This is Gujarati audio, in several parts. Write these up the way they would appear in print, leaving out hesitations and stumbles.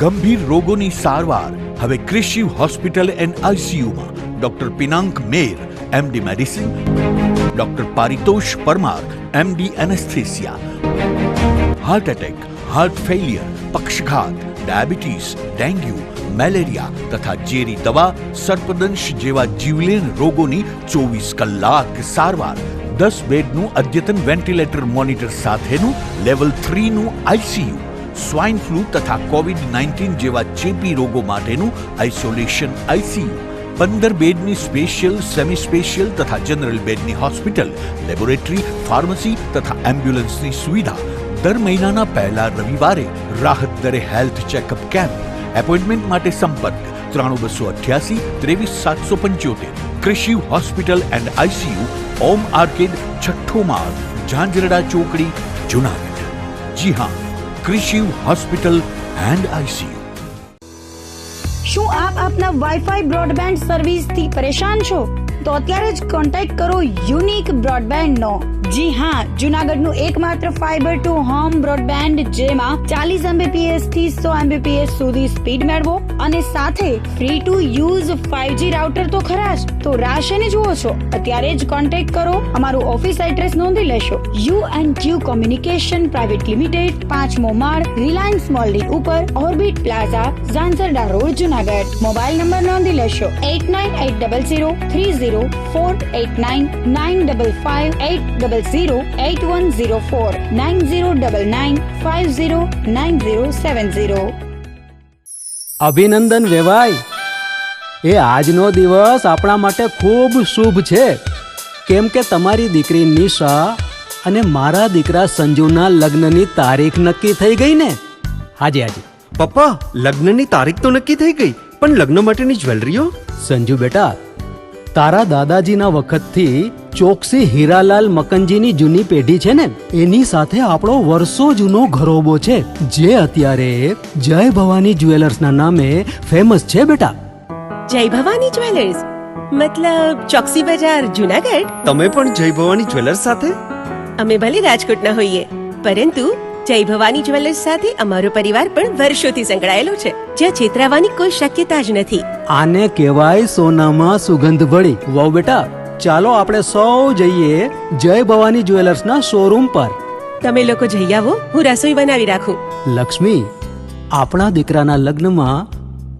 ગંભીર રોગોની સારવાર હવે ક્રિશિવ હોસ્પિટલ એન્ડ આઈસીયુમાં doctor Pinank Mer MD medicine, doctor Paritosh Parmar MD anaesthesia, heart attack, heart failure, પક્ષઘાત, ડાયાબિટીસ, ડેન્ગ્યુ, મેલેરિયા તથા ઝેરી દવા, સર્પદંશ જેવા જીવલેણ રોગોની 24 કલાક સારવાર, 10 બેડનું અદ્યતન વેન્ટિલેટર મોનિટર સાથેનું લેવલ 3નું આઈસીયુ, સ્વાઇન ફ્લૂ તથા કોવિડ-19 જેવા ચેપી રોગો માટેનું આઇસોલેશન આઈસીયુ, 15 બેડની સ્પેશિયલ, સેમી સ્પેશિયલ તથા જનરલ બેડની હોસ્પિટલ, લેબોરેટરી, ફાર્મસી તથા એમ્બ્યુલન્સની સુવિધા, દર મહિનાના પહેલા રવિવારે રાહત દરે હેલ્થ ચેકઅપ કેમ્પ. એપોઇન્ટમેન્ટ માટે સંપર્ક 9288 23775. Krishiv hospital and ICU, Om arcade, છઠ્ઠો માળ, ઝાંઝરડા ચોકડી, જુનાગઢ. જી હા, ક્રિશિવ હોસ્પિટલ એન્ડ આઈસીયુ. શું આપ આપના વાઈફાઈ બ્રોડબેન્ડ સર્વિસથી પરેશાન છો? તો અત્યારે જ કોન્ટેક્ટ કરો યુનિક બ્રોડબેન્ડ નો. જી હા, જુનાગઢનું એકમાત્ર ફાઈબર ટુ હોમ બ્રોડબેન્ડ, જેમાં 40 Mbps થી 100 Mbps સુધી સ્પીડ મેળવો અને સાથે free to use 5G router તો ખરા જ. તો રાહ શેની જુઓ છો? અત્યારે જ કોન્ટેક્ટ કરો. અમારું ઓફિસ એડ્રેસ નોંધી લેશો. U&Q કોમ્યુનિકેશન પ્રાઇવેટ લિમિટેડ, 5મો માળ, રિલાયન્સ મોલની ઉપર, orbit plaza, Zanzarda road, Junagadh. Mobile number નોંધી લેશો 89800304899558008104 9099509070. અભિનંદન વેવાય. એ આજનો દિવસ આપણા માટે ખૂબ શુભ છે, કેમ કે તમારી દીકરી નિશા અને મારા દીકરા સંજુના લગ્નની તારીખ નક્કી થઈ ગઈ ને. હાજી હાજી પપ્પા, લગ્નની તારીખ તો નક્કી થઈ ગઈ, પણ લગ્ન માટેની જ્વેલરીઓ? સંજુ બેટા, તારા દાદાજીના વખતથી ચોકસી હીરાલાલ મકનજીની જૂની પેઢી છે ને, એની સાથે આપણો વર્ષો જૂનો ઘરોબો છે, જે અત્યારે જય ભવાની જ્વેલર્સના નામે ફેમસ છે બેટા. જય ભવાની જ્વેલર્સ મતલબ ચોકસી બજાર, જુનાગઢ? તમે પણ જય ભવાની જ્વેલર્સ સાથે? અમે ભલે રાજકોટના હોઈએ, પરંતુ જય ભવાની જ્વેલર્સ સાથે અમારો પરિવાર પણ વર્ષોથી સંકળાયેલો છે, જ્યાં છેતરાવાની કોઈ શક્યતા જ નથી. આને કહેવાય સોનામાં સુગંધ ભળી. વાવ બેટા, ચાલો આપણે સૌ જઈએ જય ભવાની જ્વેલર્સના શોરૂમ પર. તમે લોકો જઈ આવો, હું રસોઈ બનાવી રાખું. લક્ષ્મી, આપણા દીકરાના લગ્નમાં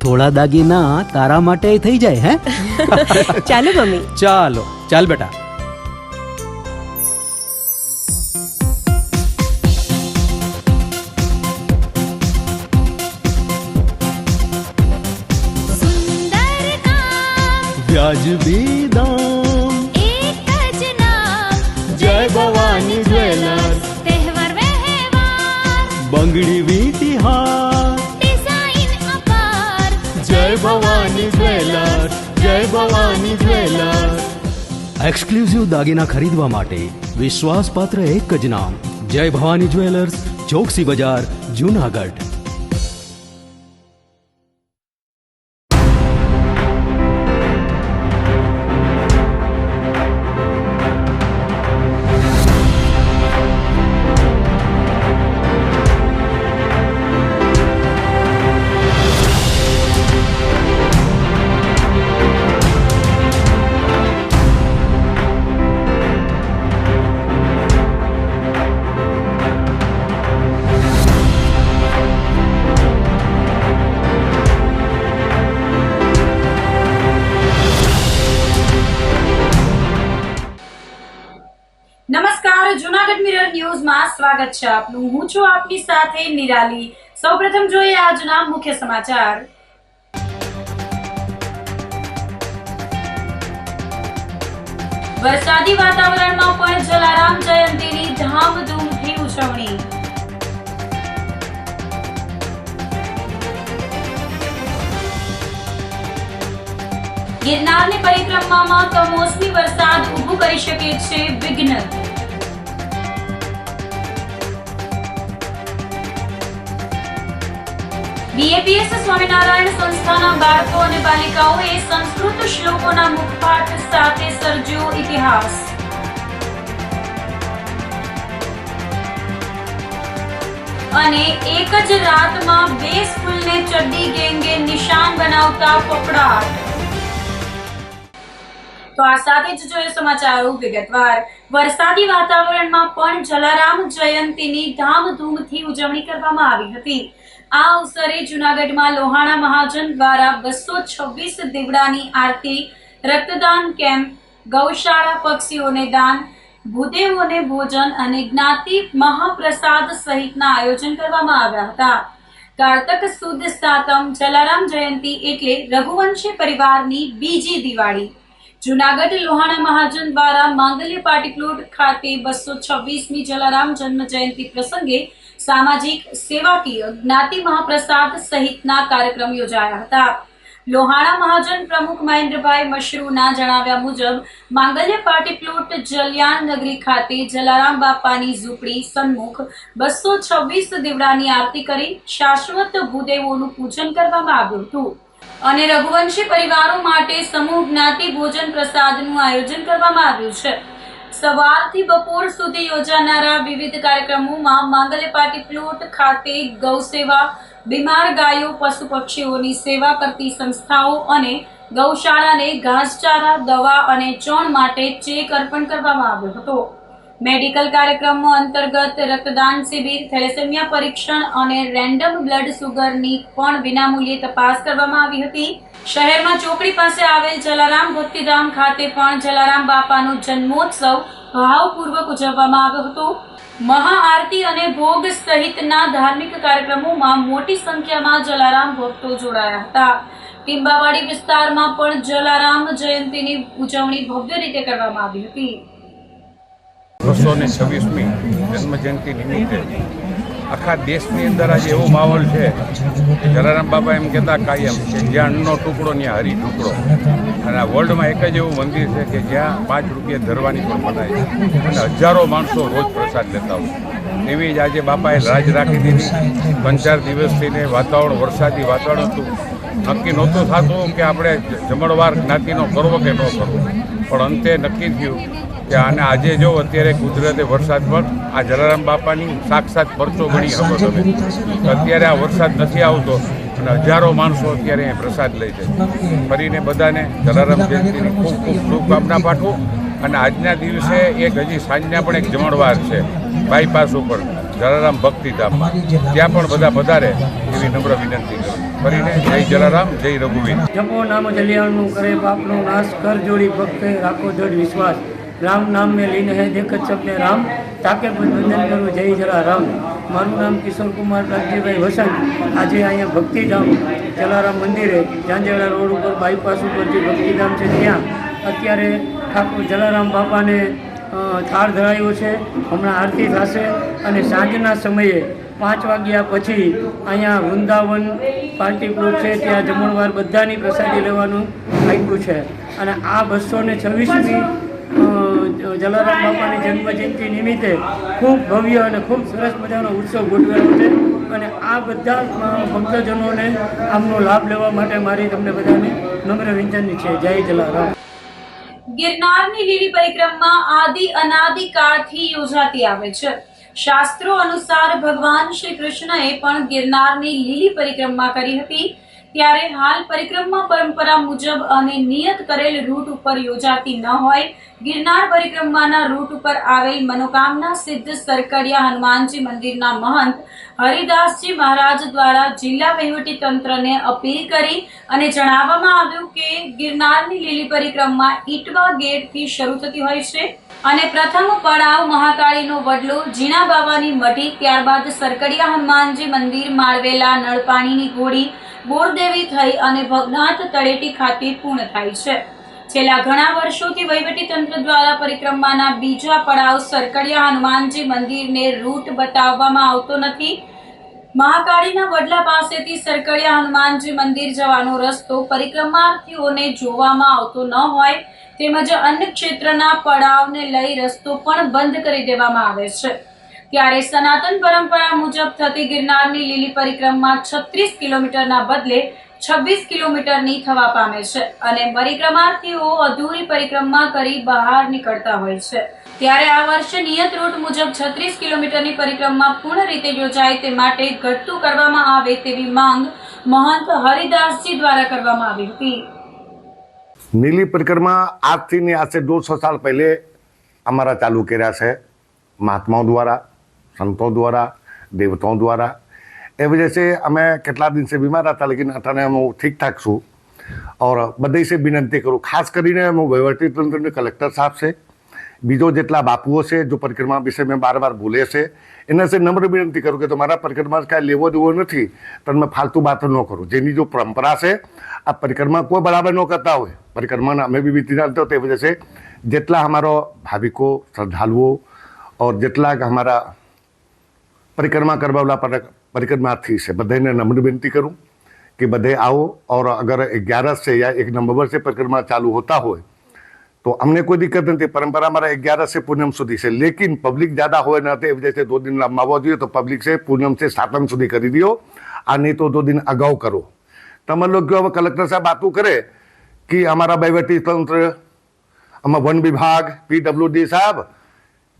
થોડા દાગીના તારા માટે થઈ જાય. હે ચાલો મમ્મી. ચાલો ચાલ બેટા. વ્યાજબી દામ, એક જ નામ, જય ભવાની જ્વેલર્સ. તહેવાર વ્યવહાર, બંગડી વીંટી હાર, ડિઝાઇન અપાર, જય ભવાની જ્વેલર્સ, જય ભવાની જ્વેલર્સ. એક્સક્લુઝિવ દાગીના ખરીદવા માટે વિશ્વાસપાત્ર એક જ નામ, જય ભવાની જ્વેલર્સ, ચોકસી બજાર, જુનાગઢ. નમસ્કાર, જુનાગઢ મિરર ન્યૂઝમાં સ્વાગત છે આપનું. હું છું આપની સાથે નિરાલી. સૌપ્રથમ જોઈએ આજના મુખ્ય સમાચાર. વરસાદી વાતાવરણમાં પણ જલારામ જયંતીની ધામધૂમથી ઉજવણી. ગિરનારની પરિક્રમામાં કમોસમી વરસાદ ઊભું કરી શકે છે વિઘ્ન. બીએપીએસ સ્વામિનારાયણ સંસ્થાના બાળકો અને બાલિકાઓએ સંસ્કૃત શ્લોકોના મુખપાઠ સાથે સર્જ્યો ઇતિહાસ. અને એક જ રાતમાં 2 સ્કૂલને ચડ્ડી ગેંગે નિશાન બનાવતા પકડાટ. તો આ સાથે જ જોઈએ સમાચારો વિગતવાર. વરસાદી વાતાવરણમાં પણ જલારામ જયંતીની ધામધૂમથી ઉજવણી કરવામાં આવી હતી. આ અવસરે જૂનાગઢમાં લોહાણા મહાજન દ્વારા 226 દીવડાની આરતી, રક્તદાન કેમ્પ, ગૌશાળા, પક્ષીઓને દાન, ભૂદેવોને ભોજન અને જ્ઞાતિ મહાપ્રસાદ સહિતના આયોજન કરવામાં આવ્યા હતા. કારતક સુદ સાતમ જલારામ જયંતી એટલે રઘુવંશી પરિવારની બીજી દિવાળી. જૂનાગઢ લોહાણા મહાજન દ્વારા માંગલ્ય પાર્ટી પ્લોટ ખાતે 226મી જલારામ જન્મ જયંતિ પ્રસંગે સામાજિક, સેવાકીય, જ્ઞાતિ મહાપ્રસાદ સહિતના કાર્યક્રમ યોજાયા હતા. લોહાણા મહાજન પ્રમુખ મહેન્દ્રભાઈ મશરૂના જણાવ્યા મુજબ માંગલ્ય પાર્ટી પ્લોટ જલિયાણ નગરી ખાતે જલારામ બાપાની ઝૂંપડી સન્મુખ 226 દીવડાની આરતી કરી શાશ્વત ભૂદેવોનું પૂજન કરવામાં આવ્યું હતું અને રઘુવંશી પરિવારો માટે સમૂહ જ્ઞાતિ ભોજન પ્રસાદનું આયોજન કરવામાં આવ્યું છે. સવારથી બપોર સુધી યોજાનારા વિવિધ કાર્યક્રમોમાં માંગલ્ય પાર્ટી પ્લોટ ખાતે ગૌ સેવા, બીમાર ગાયો, પશુ પક્ષીઓની સેવા કરતી સંસ્થાઓ અને ગૌશાળાને ઘાસચારા, દવા અને ચણ માટે ચેક અર્પણ કરવામાં આવ્યો હતો. મેડિકલ કાર્યક્રમો અંતર્ગત રક્તદાન શિબિર, થેલેસેમિયા પરીક્ષણ અને રેન્ડમ બ્લડ સુગરની પણ વિનામૂલ્યે તપાસ કરવામાં આવી હતી. શહેરમાં ચોકડી પાસે આવેલ જલારામ ભક્તિધામ ખાતે પણ જલારામ બાપાનો જન્મોત્સવ ભાવપૂર્વક ઉજવવામાં આવ્યો હતો. મહાઆરતી અને ભોગ સહિતના ધાર્મિક કાર્યક્રમોમાં મોટી સંખ્યામાં જલારામ ભક્તો જોડાયા હતા. ટીંબાવાડી વિસ્તારમાં પણ જલારામ જયંતીની ઉજવણી ભવ્ય રીતે કરવામાં આવી હતી. 226મી જન્મજયંતિ નિમિત્તે આખા દેશની અંદર આજે એવો માહોલ છે કે જલારામ બાપા એમ કહેતા કાયમ કે જ્યાં અન્નનો ટુકડો ત્યાં હરી ટુકડો. અને આ વર્લ્ડમાં એક જ એવું મંદિર છે કે જ્યાં 5 રૂપિયા ધરવાની પણ મનાય છે અને હજારો માણસો રોજ પ્રસાદ લેતા હોય. એવી જ આજે બાપાએ લાજ રાખી દીધી. 3-4 દિવસથી ને વાતાવરણ વરસાદી વાતાવરણ હતું. નક્કી નહોતું થતું કે આપણે જમણવાર જ્ઞાતિનો કરવો કે ન કરવો, પણ અંતે નક્કી થયું કે અને આજે જો અત્યારે કુદરતે વરસાદ પણ આ જલારામ બાપાની સાક્ષાત પરચો ગણી શકો તમે. અત્યારે આ વરસાદ નથી આવતો અને હજારો માણસો અત્યારે અહીં પ્રસાદ લે છે. ફરીને બધાને જલારામ જયંતિની ખૂબ ખૂબ શુભકામના પાઠવું. અને આજના દિવસે એક હજી સાંજના પણ એક જમણવાર છે બાયપાસ ઉપર જલારામ ભક્તિધામમાં, ત્યાં પણ બધા પધારે એવી નમ્ર વિનંતી કરું. ફરીને જય જલારામ, જય રઘુવીર. જપો નામ જલિયાણનું કરે પાપનો નાશ, કર જોડી ભક્તે રાખો દૃઢ વિશ્વાસ. રામ નામ में लीन है देखत सबने राम, ताके पर वंदन करो जय जलाराम. મારું નામ કિશોર કુમાર રાગજીભાઈ વસંત. આજે અહીંયા ભક્તિધામ જલારામ મંદિરે જાંજેડા રોડ ઉપર બાયપાસ ઉપર જે ભક્તિધામ છે ત્યાં અત્યારે ઠાકોર જલારામ બાપાને થાળ ધરાયો છે. હમણાં આરતી થશે અને સાંજના સમયે 5 વાગ્યા પછી અહીંયા વૃંદાવન પાર્ટી પ્લોટ છે ત્યાં જમણવાર બધાની પ્રસાદી લેવાનું આપ્યું છે. અને આ 226મી જલારામ બાપાની જન્મજયંતિ નિમિત્તે ખૂબ ભવ્ય અને ખૂબ સરસ મજાનો ઉત્સવ ગોઠવેલો છે. અને આ બધા ભક્તજનોને આમનો લાભ લેવા માટે મારી તમને બધાને નમ્ર વિનંતી છે. જય જલારામ. ગિરનારની લીલી પરિક્રમા આદિ અનાદિ કાળથી યોજાતી આવે છે. શાસ્ત્રો અનુસાર ભગવાન શ્રી કૃષ્ણએ પણ ગિરનારની લીલી પરિક્રમા કરી હતી. ત્યારે હાલ પરિક્રમા પરંપરા મુજબ અને નિયત કરેલ રૂટ ઉપર યોજાતી ન હોય. ગિરનાર પરિક્રમાના રૂટ ઉપર આવેલ મનોકામના સિદ્ધ સરકડિયા હનુમાનજી મંદિરના મહંત હરિદાસજી મહારાજ દ્વારા જિલ્લા વહીવટી તંત્રને અપીલ કરી અને જણાવવામાં આવ્યું કે ગિરનારની લીલી પરિક્રમા ઈટવા ગેટથી શરૂ થતી હોય છે અને પ્રથમ પડાવ મહાકાળીનો વડલો, જીણા બાવાની મઢી, ત્યારબાદ સરકડિયા હનુમાનજી મંદિર, માળવેલા, નળપાણીની ઘોડી, બોરદેવી થઈ અને ભગનાથ તળેટી ખાતે પૂર્ણ થાય છે. છેલ્લા ઘણા વર્ષોથી વહીવટી તંત્ર દ્વારા પરિક્રમાના બીજા પડાવ સરકડિયા હનુમાનજી મંદિરને રૂટ બતાવવામાં આવતો નથી. મહાકાળીના વડલા પાસેથી સરકડિયા હનુમાનજી મંદિર જવાનો રસ્તો પરિક્રમાર્થીઓને જોવામાં આવતો ન હોય તેમજ અન્ય ક્ષેત્રના પડાવને લઈ રસ્તો પણ બંધ કરી દેવામાં આવે છે. ત્યારે સનાતન પરંપરા મુજબ થતી ગિરનારની લીલી પરિક્રમા 36 કિલોમીટરના બદલે 26 કિલોમીટરની થવા પામે છે અને પરિક્રમાર્થીઓ અધૂરી પરિક્રમા કરી બહાર નીકળતા હોય છે. ત્યારે આ વર્ષે નિયત રૂટ મુજબ 36 કિલોમીટરની પરિક્રમા પૂર્ણ રીતે યોજાય તે માટે ઘટતું કરવામાં આવે તેવી માંગ મહંત હરિદાસજી દ્વારા કરવામાં આવી હતી. नीली परिक्रमा आज थी आज से 200 साल पहले हमारा चालू કર્યા છે महात्माओं द्वारा, संतों द्वारा, देवताओं द्वारा. ए वजह से हमें કેટલા दिन से बीमार હતા, लेकिन अठाने हम ठीक ठाक છું. और बधाई से विनंती करूँ, खास કરીને હું વહીવટી તંત્રને કલેક્ટર સાહેબ છે, બીજો જેટલા બાપુઓ છે જો પરિક્રમા વિશે મેં બાર બાર બોલે છે એના से નમ્ર વિનંતી કરું કે તમારા પરિક્રમા કાંઈ લેવો દેવો નથી, તમે ફાલતુ વાતો ન કરો. જેની જો પરંપરા છે આ પરિક્રમા કોઈ બરાબર ન કરતા હોય, પરિક્રમાના અમે બી बीती जानते हो, તે वजह से જેટલા हमारो भाविको श्रद्धालुओ और જેટલા हमारा परिक्रमा करवाला परिक्रमार्थी से बधाने नम्र विनती करूँ कि बधे आओ. और अगर 11 से या 1 नवंबर से परिक्रमा चालू होता हो तो हमने कोई दिक्कत नहीं. परंपरा हमारा 11 से पूनम सुधी से, लेकिन पब्लिक ज़्यादा हो न वजह से 2 दिन लंबावो જોઈએ तो पब्लिक से पूनम से 7 સુધી કરી दियो, आ नहीं तो 2 दिन अगाऊ करो. તમે लोग क्यों कलेक्टर साहब बातों करे कि हमारा वहीवटी तंत्र, हमारा वन विभाग, PWD साहब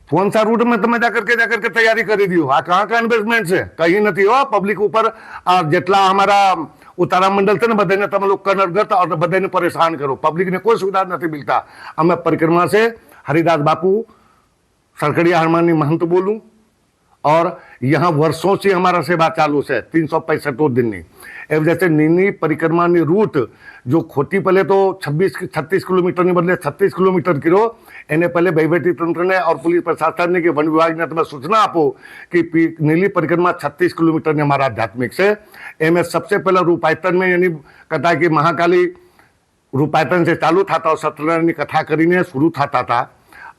कौन सा रूट में તમે जाकर के तैयारी કરી दियो. आ कहाँ का इन्वेस्टमेंट है? कहीं नहीं हो. पब्लिक ऊपर જેટલા हमारा उतारा मंडल थे बधाने तब लोग कर्नरगत और बधाने परेशान करो. पब्लिक ने कोई सुविधा नहीं मिलता. हमें परिक्रमा से हरिदास बापू सरकड़िया हनुमानी महंत बोलूँ, और यहाँ वर्षों से हमारा सेवा चालू है 365 दिन. ए वजह से नीनी परिक्रमा रूट जो खोटी पहले तो 36 किलोमीटर ने बदले 36 किलोमीटर किलो, एने पहले वहीवटी तंत्र ने और पुलिस प्रशासन ने कि वन विभाग ने तुम्हें सूचना आपो कि नीली परिक्रमा 36 किलोमीटर ने हमारा आध्यात्मिक से. एमें सबसे पहला रूपायतन में यानी कहता है कि महाकाली रूपायतन से चालू था और सत्यनारायण की कथा करीने शुरू था था.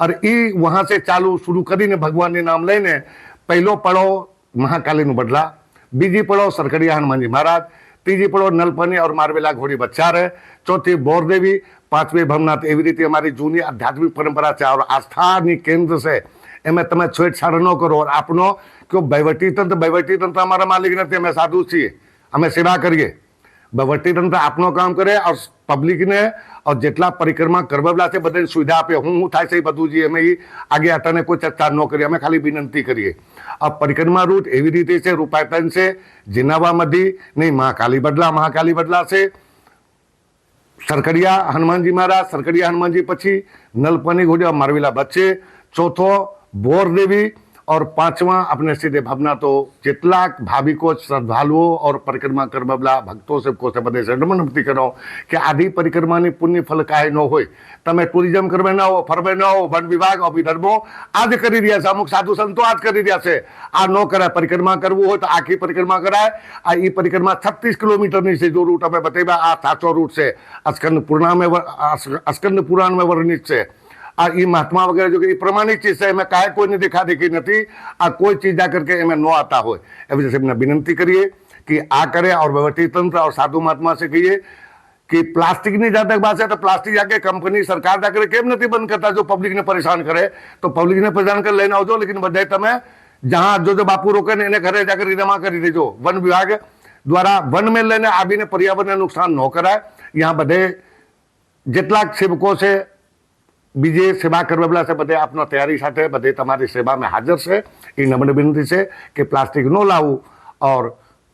और ई वहाँ से चालू शुरू करीने भगवान ने नाम लईने पहलो पड़ो महाकाली बदला, बीजी पड़ो सरकड़िया हनुमान जी महाराज, तीजी पड़ो नलपनी और मारवेला घोड़ी बच्चा रहे, चौथी बोरदेवी, 5वी भवनाथ. एवी रीते हमारी जूनी आध्यात्मिक परंपरा है. और आस्था केंद्र से एम તમે છેડછાડ ન કરો. और आपनो क्यों वहीवटी तंत्र हमारा मालिक नहीं, अमे साधु छीए, अमे सेवा करिए. वहीवटी तंत्र आपनो काम करे और पब्लिक ने और જેટલા પરિક્રમા કરવાવાળા છે બધાને સુવિધા આપે. હું થાય છે બધું जी અમે आगे हटाने कोई चर्चा न करिए, અમે खाली विनंती करिए. अब परिक्रमा रूट एवी रीते से रूपायतन से जिनावा मधी नहीं महाकाली बदला से सरकड़िया हनुमान जी महाराज, सरकड़िया हनुमान जी पछी नलपनी घोड़ी और मारवेला बच्चे, चौथो बोरदेवी और 5वां अपने सीधे भावना. तो जितला भाविको श्रद्धालुओं और परिक्रमा करवाला भक्तों से को से बधे से विनती करो कि आदि परिक्रमा पुण्य फल काहे न हो. तमे टूरिज्म करवे न हो, फरवे न हो, वन विभाग अभिधर्मो आज करी रहा है, अमुक साधु संतो आज करी रहा है. आ न करे. परिक्रमा करवू हो तो आखी परिक्रमा कराए. आ ई परिक्रमा 36 किलोमीटर से जो रूट हमें बताया आ साचो रूट से अस्कंद पुराण में वर्णित से. आ ई महात्मा वगैरह जो कि प्रमाणित चीज है, मैं काहे कोई ने देखा देखी नहीं. आ कोई चीज जाकर के एमें न आता हो. ए वजह से हमने विनंती करिए कि आ करे. और वहीवटी तंत्र और साधु महात्मा से कहिए कि प्लास्टिक नहीं ज्यादा बात है तो प्लास्टिक जाके कंपनी सरकार जाकर केम नहीं बंद करता. जो पब्लिक ने परेशान करे तो पब्लिक ने परेशान कर लेना हो. लेकिन बधाई तमें जहाँ जो बापू रोके ने इन्हें घरे जाकर जमा कर दीजो. वन विभाग द्वारा वन में लेने आવીને पर्यावरण नुकसान न कराए. यहाँ बधे જેટલા सेवकों से बीजे सेवा करवाला से बधे आपनो तैयारी साथे बधे तमारी सेवा में हाजर से. ये नम्र विनती है कि प्लास्टिक न लावू और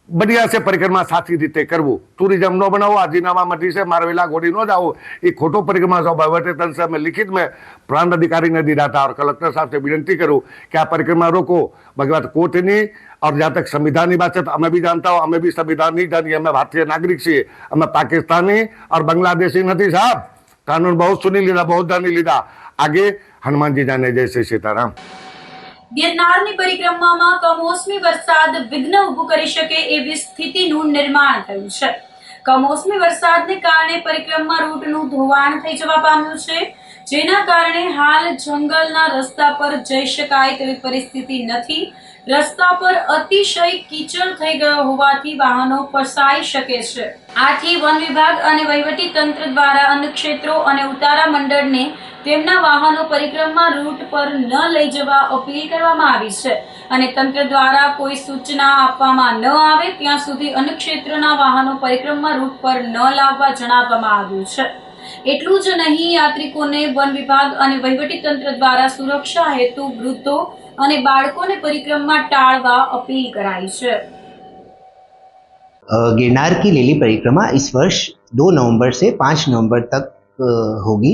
बढ़िया से परिक्रमा साथी रीते करवू. टूरिज्म न बनाવો. आजीनामा मटी से मारवेला घोड़ी न जाओ. ये खोटो परिक्रमा वहीवटी तंत्र में लिखित में प्रांत अधिकारी ने दिया था. और कलेक्टर साहब से विनती करूँ कि आ परिक्रमा रोको. भगवत कोर्ट नहीं और जहाँ तक संविधान की बात है तो हमें भी जानता हो, हमें भी संविधान नहीं जानिए. हमें भारतीय नागरिक छे, हमें पाकिस्तानी और बांग्लादेशी नहीं साहब. कानून बहुत सुनी लीधा, बहुत जानी लीधा. आगे हनुमान जी जाने. जय श्री सीताराम. ગિરનારની પરિક્રમામાં કમોસમી વરસાદ વિઘ્ન ઊભું કરી શકે એવી સ્થિતિનું નિર્માણ થયું છે. કમોસમી વરસાદને કારણે પરિક્રમા રૂટનું ધોવાણ થઈ જવા પામ્યું છે, જેના કારણે હાલ જંગલના રસ્તા પર જઈ શકાય તેવી પરિસ્થિતિ નથી. રસ્તા પર અતિશય કીચડ થઈ ગયો હોવાથી વાહનો ફસાઈ શકે છે. આથી વન વિભાગ અને વહીવટી તંત્ર દ્વારા અન્ય ક્ષેત્રો અને ઉતારા મંડળને તેમના વાહનો પરિક્રમા રૂટ પર ન લઈ જવા અપીલ કરવામાં આવી છે. અને તંત્ર દ્વારા કોઈ સૂચના આપવામાં ન આવે ત્યાં સુધી અન્ય ક્ષેત્રના વાહનો પરિક્રમા રૂટ પર ન લાવવા જણાવવામાં આવ્યું છે. એટલું જ નહીં, યાત્રિકોને વન વિભાગ અને વહીવટી તંત્ર દ્વારા સુરક્ષા હેતુ વૃદ્ધો અને બાળકોને પરિક્રમા ટાળવા અપીલ કરાઈ છે. गिरनार की लिली परिक्रमा इस वर्ष 2 नवंबर से 5 नवंबर तक होगी।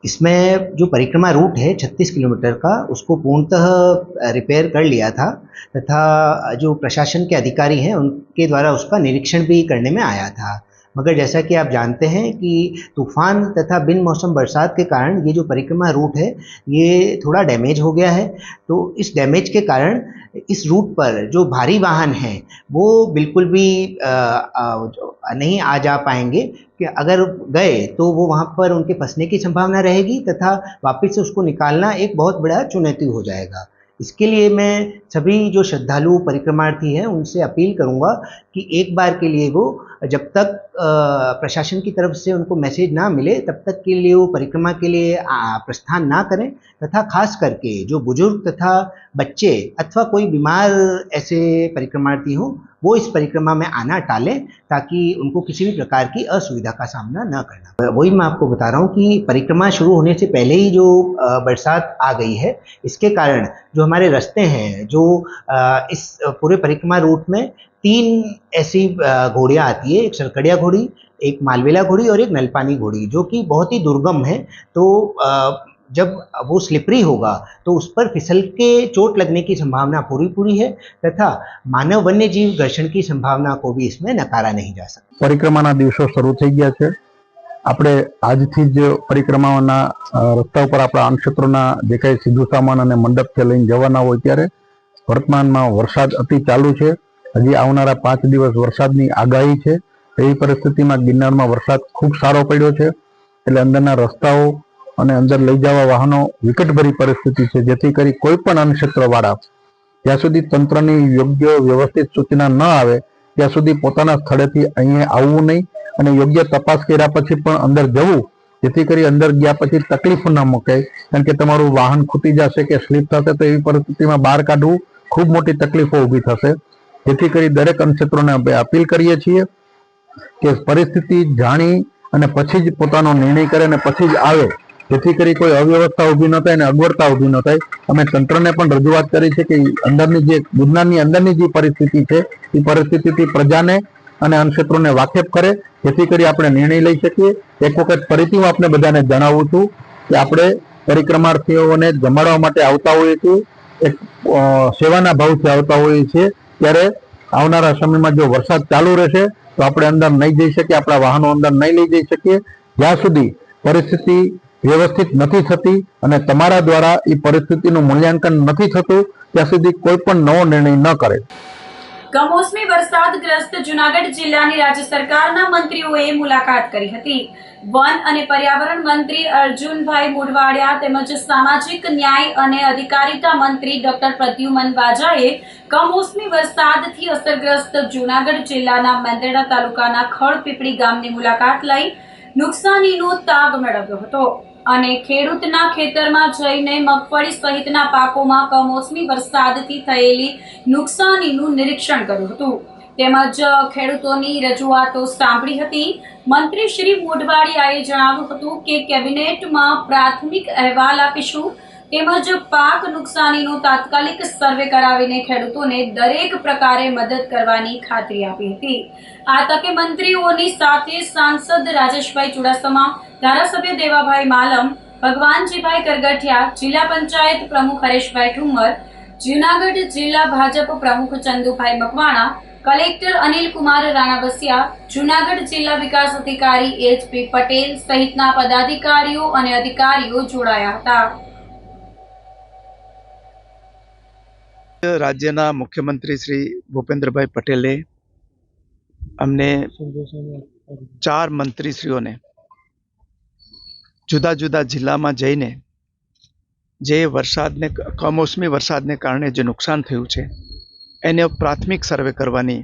इसमें जो परिक्रमा रूट है 36 किलोमीटर का, उसको पूर्णतः रिपेयर कर लिया था तथा जो प्रशासन के अधिकारी हैं उनके द्वारा उसका निरीक्षण भी करने में आया था। मगर जैसा कि आप जानते हैं कि तूफान तथा बिन मौसम बरसात के कारण ये जो परिक्रमा रूट है ये थोड़ा डैमेज हो गया है। तो इस डैमेज के कारण इस रूट पर जो भारी वाहन हैं वो बिल्कुल भी नहीं आ जा पाएंगे, कि अगर गए तो वो वहाँ पर उनके फंसने की संभावना रहेगी तथा वापस से उसको निकालना एक बहुत बड़ा चुनौती हो जाएगा। इसके लिए मैं सभी जो श्रद्धालु परिक्रमार्थी हैं उनसे अपील करूंगा कि एक बार के लिए वो जब तक प्रशासन की तरफ से उनको मैसेज ना मिले तब तक के लिए वो परिक्रमा के लिए प्रस्थान ना करें, तथा खास करके जो बुजुर्ग तथा बच्चे अथवा कोई बीमार ऐसे परिक्रमार्थी हों वो इस परिक्रमा में आना टालें, ताकि उनको किसी भी प्रकार की असुविधा का सामना न करना पड़े। वही मैं आपको बता रहा हूँ कि परिक्रमा शुरू होने से पहले ही जो बरसात आ गई है, इसके कारण जो हमारे रास्ते हैं, जो इस पूरे परिक्रमा रूट में 3 ऐसी घोड़ियाँ आती है, एक सरकड़िया घोड़ी, एक मालवेला घोड़ी और एक नलपानी घोड़ी, जो कि बहुत ही दुर्गम है। तो जब वो स्लिपरी होगा तो उस पर फिसल के चोट लगने की संभावना पूरी है तथा मानव वन्य जीव घर्षण की संभावना को भी इसमें नकारा नहीं जा सकता। परिक्रमाना दिवसों शुरू થઈ ગયા છે। આપણે આજથી જ પરિક્રમાઓના રસ્તા ઉપર આપણા અન્નક્ષેત્રોના જે કંઈ સીધું સામાન અને મંડપથી લઈને જવાના હોય ત્યારે વર્તમાનમાં વરસાદ અતિ ચાલુ છે। હજી આવનારા 5 દિવસ વરસાદની આગાહી છે। એવી પરિસ્થિતિમાં ગિરનારમાં વરસાદ ખૂબ સારો પડ્યો છે, એટલે અંદરના રસ્તાઓ અને અંદર લઈ જવા વાહનો વિકટભરી પરિસ્થિતિ છે, જેથી કરી કોઈ પણ અન્નક્ષેત્રવાળા જ્યાં સુધી તંત્રની યોગ્ય વ્યવસ્થિત સૂચના ન આવે ત્યાં સુધી પોતાના સ્થળેથી અહીંયા આવવું નહીં અને યોગ્ય તપાસ કર્યા પછી પણ અંદર જવું, જેથી કરી અંદર ગયા પછી તકલીફ ન મુકાય। કારણ કે તમારું વાહન ખૂટી જશે કે સ્લીપ થશે તો એવી પરિસ્થિતિમાં બહાર કાઢવું ખૂબ મોટી તકલીફો ઊભી થશે। જેથી કરી દરેક અન્નક્ષેત્રોને આપણે અપીલ કરીએ છીએ કે પરિસ્થિતિ જાણી અને પછી જ પોતાનો નિર્ણય કરે અને પછી જ આવે, જેથી કરી કોઈ અવ્યવસ્થા ઊભી ન થાય અને અગવડતા ઊભી ન થાય। અમે તંત્રને પણ રજૂઆત કરી છે કે અંદરની જે ગિરનારની અંદરની જે પરિસ્થિતિ છે એ પરિસ્થિતિથી પ્રજાને અને અન્નક્ષેત્રોને વાકેફ કરે, જેથી કરી આપણે નિર્ણય લઈ શકીએ। એક વખત ફરીથી હું આપને બધાને જણાવું છું કે આપણે પરિક્રમાર્થીઓને જમાડવા માટે આવતા હોઈએ છીએ, એક સેવાના ભાવથી આવતા હોઈએ છીએ। ત્યારે આવનારા સમયમાં જો વરસાદ ચાલુ રહેશે તો આપણે અંદર નહીં જઈ શકીએ, આપણા વાહનો અંદર નહીં લઈ જઈ શકીએ જ્યાં સુધી પરિસ્થિતિ વ્યવસ્થિત નથી થતી અને તમારા દ્વારા એ પરિસ્થિતિનું મૂલ્યાંકન નથી થતું ત્યાં સુધી કોઈ પણ નવો નિર્ણય ન કરે। કમોસમી વરસાદગ્રસ્ત જૂનાગઢ જિલ્લાની રાજ્ય સરકારના મંત્રીઓએ મુલાકાત કરી હતી। વન અને પર્યાવરણ મંત્રી અર્જુનભાઈ મોઢવાડિયા તેમજ સામાજિક ન્યાય અને અધિકારિતા મંત્રી ડોક્ટર પ્રદ્યુમન વાજાએ કમોસમી વરસાદથી અસરગ્રસ્ત જૂનાગઢ જિલ્લાના મેંદરડા તાલુકાના ખળપીપળી ગામની મુલાકાત લઈ નુકસાનીનો તાગ મેળવ્યો હતો અને ખેડૂતના ખેતરમાં જઈને મગફળી સહિતના પાકોમાં કમોસમી વરસાદથી થયેલી નુકસાનીનું નિરીક્ષણ કર્યું હતું તેમજ ખેડૂતોની રજૂઆતો સાંભળી હતી। મંત્રી શ્રી મોઢવાડિયાએ જણાવ્યું હતું કે કેબિનેટમાં પ્રાથમિક અહેવાલ આપીશું તેમજ પાક નુકસાનીનો તાત્કાલિક સર્વે કરાવીને ખેડૂતોને દરેક પ્રકારે મદદ કરવાની ખાતરી આપી હતી। આ તકે મંત્રીઓની સાથે સાંસદ રાજેશભાઈ ચુડાસમા, ધારાસભ્ય દેવાભાઈ માલમ, ભગવાનજીભાઈ કરગઠિયા, જિલ્લા પંચાયત પ્રમુખ હરેશભાઈ ઠુમ્મર, જૂનાગઢ જિલ્લા ભાજપ પ્રમુખ ચંદુભાઈ મકવાણા, કલેક્ટર અનિલ કુમાર રાણાવસિયા, જૂનાગઢ જિલ્લા વિકાસ અધિકારી એચ.પી. પટેલ સહિતના પદાધિકારીઓ અને અધિકારીઓ જોડાયા હતા। રાજ્યના મુખ્યમંત્રી શ્રી ભૂપેન્દ્રભાઈ પટેલે અમને 4 મંત્રીશ્રીઓને જુદા જુદા જિલ્લામાં જઈને જે વરસાદને કમોસમી વરસાદને કારણે જે નુકસાન થયું છે એને પ્રાથમિક સર્વે કરવાની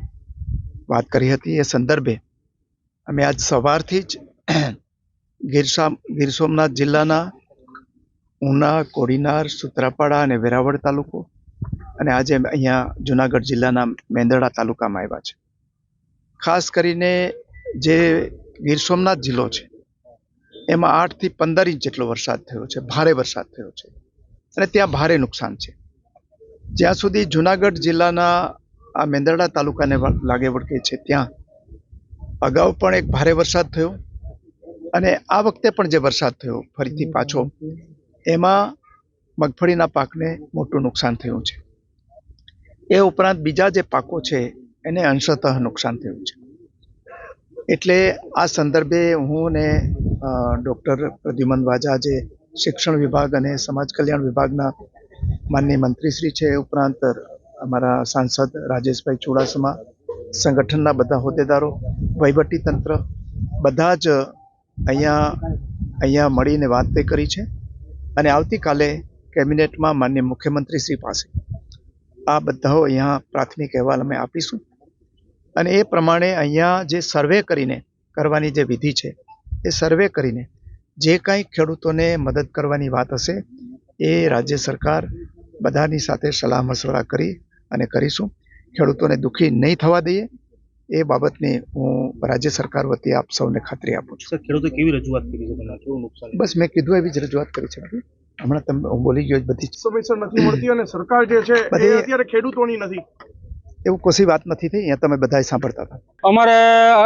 વાત કરી હતી। એ સંદર્ભે અમે આજ સવારથી જ ગીર સોમનાથ જિલ્લાના ઉના, કોડીનાર, સૂત્રાપાડા અને વેરાવળ તાલુકો અને આજે અહીંયા જૂનાગઢ જિલ્લાના મેંદરડા તાલુકામાં આવ્યા છે। ખાસ કરીને જે ગીર સોમનાથ જિલ્લો છે એમાં 8 થી 15 ઇંચ જેટલો વરસાદ થયો છે, ભારે વરસાદ થયો છે અને ત્યાં ભારે નુકસાન છે। જ્યાં સુધી જૂનાગઢ જિલ્લાના આ મેંદરડા તાલુકાને લાગે વળગે છે ત્યાં અગાઉ પણ એક ભારે વરસાદ થયો અને આ વખતે પણ જે વરસાદ થયો ફરીથી પાછો, એમાં મગફળીના પાકને મોટું નુકસાન થયું છે. એ ઉપરાંત બીજા જે પાકો છે એને અંશતઃ નુકસાન થયું છે. એટલે આ સંદર્ભે હું ને ડૉક્ટર પ્રદ્યુમન વાજા, જે શિક્ષણ વિભાગ અને સમાજ કલ્યાણ વિભાગના માનનીય મંત્રીશ્રી છે, ઉપરાંત અમારા સાંસદ રાજેશભાઈ ચુડાસમા, સંગઠનના બધા હોદ્દેદારો, વહીવટીતંત્ર બધા જ અહીંયા મળીને વાત કરી છે. અને આવતીકાલે કેબિનેટમાં માનનીય મુખ્યમંત્રીશ્રી પાસે આ બધા અહીંયા પ્રાથમિક અહેવાલ અમે આપીશું. અને એ પ્રમાણે અહીંયા જે સર્વે કરીને કરવાની જે વિધિ છે, એ સર્વે કરીને જે કાંઈ ખેડૂતોને મદદ કરવાની વાત હશે એ રાજ્ય સરકાર બધાની સાથે સલાહ મશવરા કરી અને કરીશું. ખેડૂતોને દુઃખી નહીં થવા દઈએ એ બાબતની હું રાજ્ય સરકાર વતી આપ સૌને ખાતરી આપું છું. ખેડૂતો કેવી રજૂઆત કરી છે? કેવું નુકસાન? બસ મેં કીધું એવી જ રજૂઆત કરી છે. હમણાં તમે હું બોલી ગયો બધી સમયસર નથી મળતી અને સરકાર જે છે એ અત્યારે ખેડૂતોની નથી. એવું કોઈ વાત નથી થઈ. અહીંયા તમે બધા સાંભળતા હતા. અમારે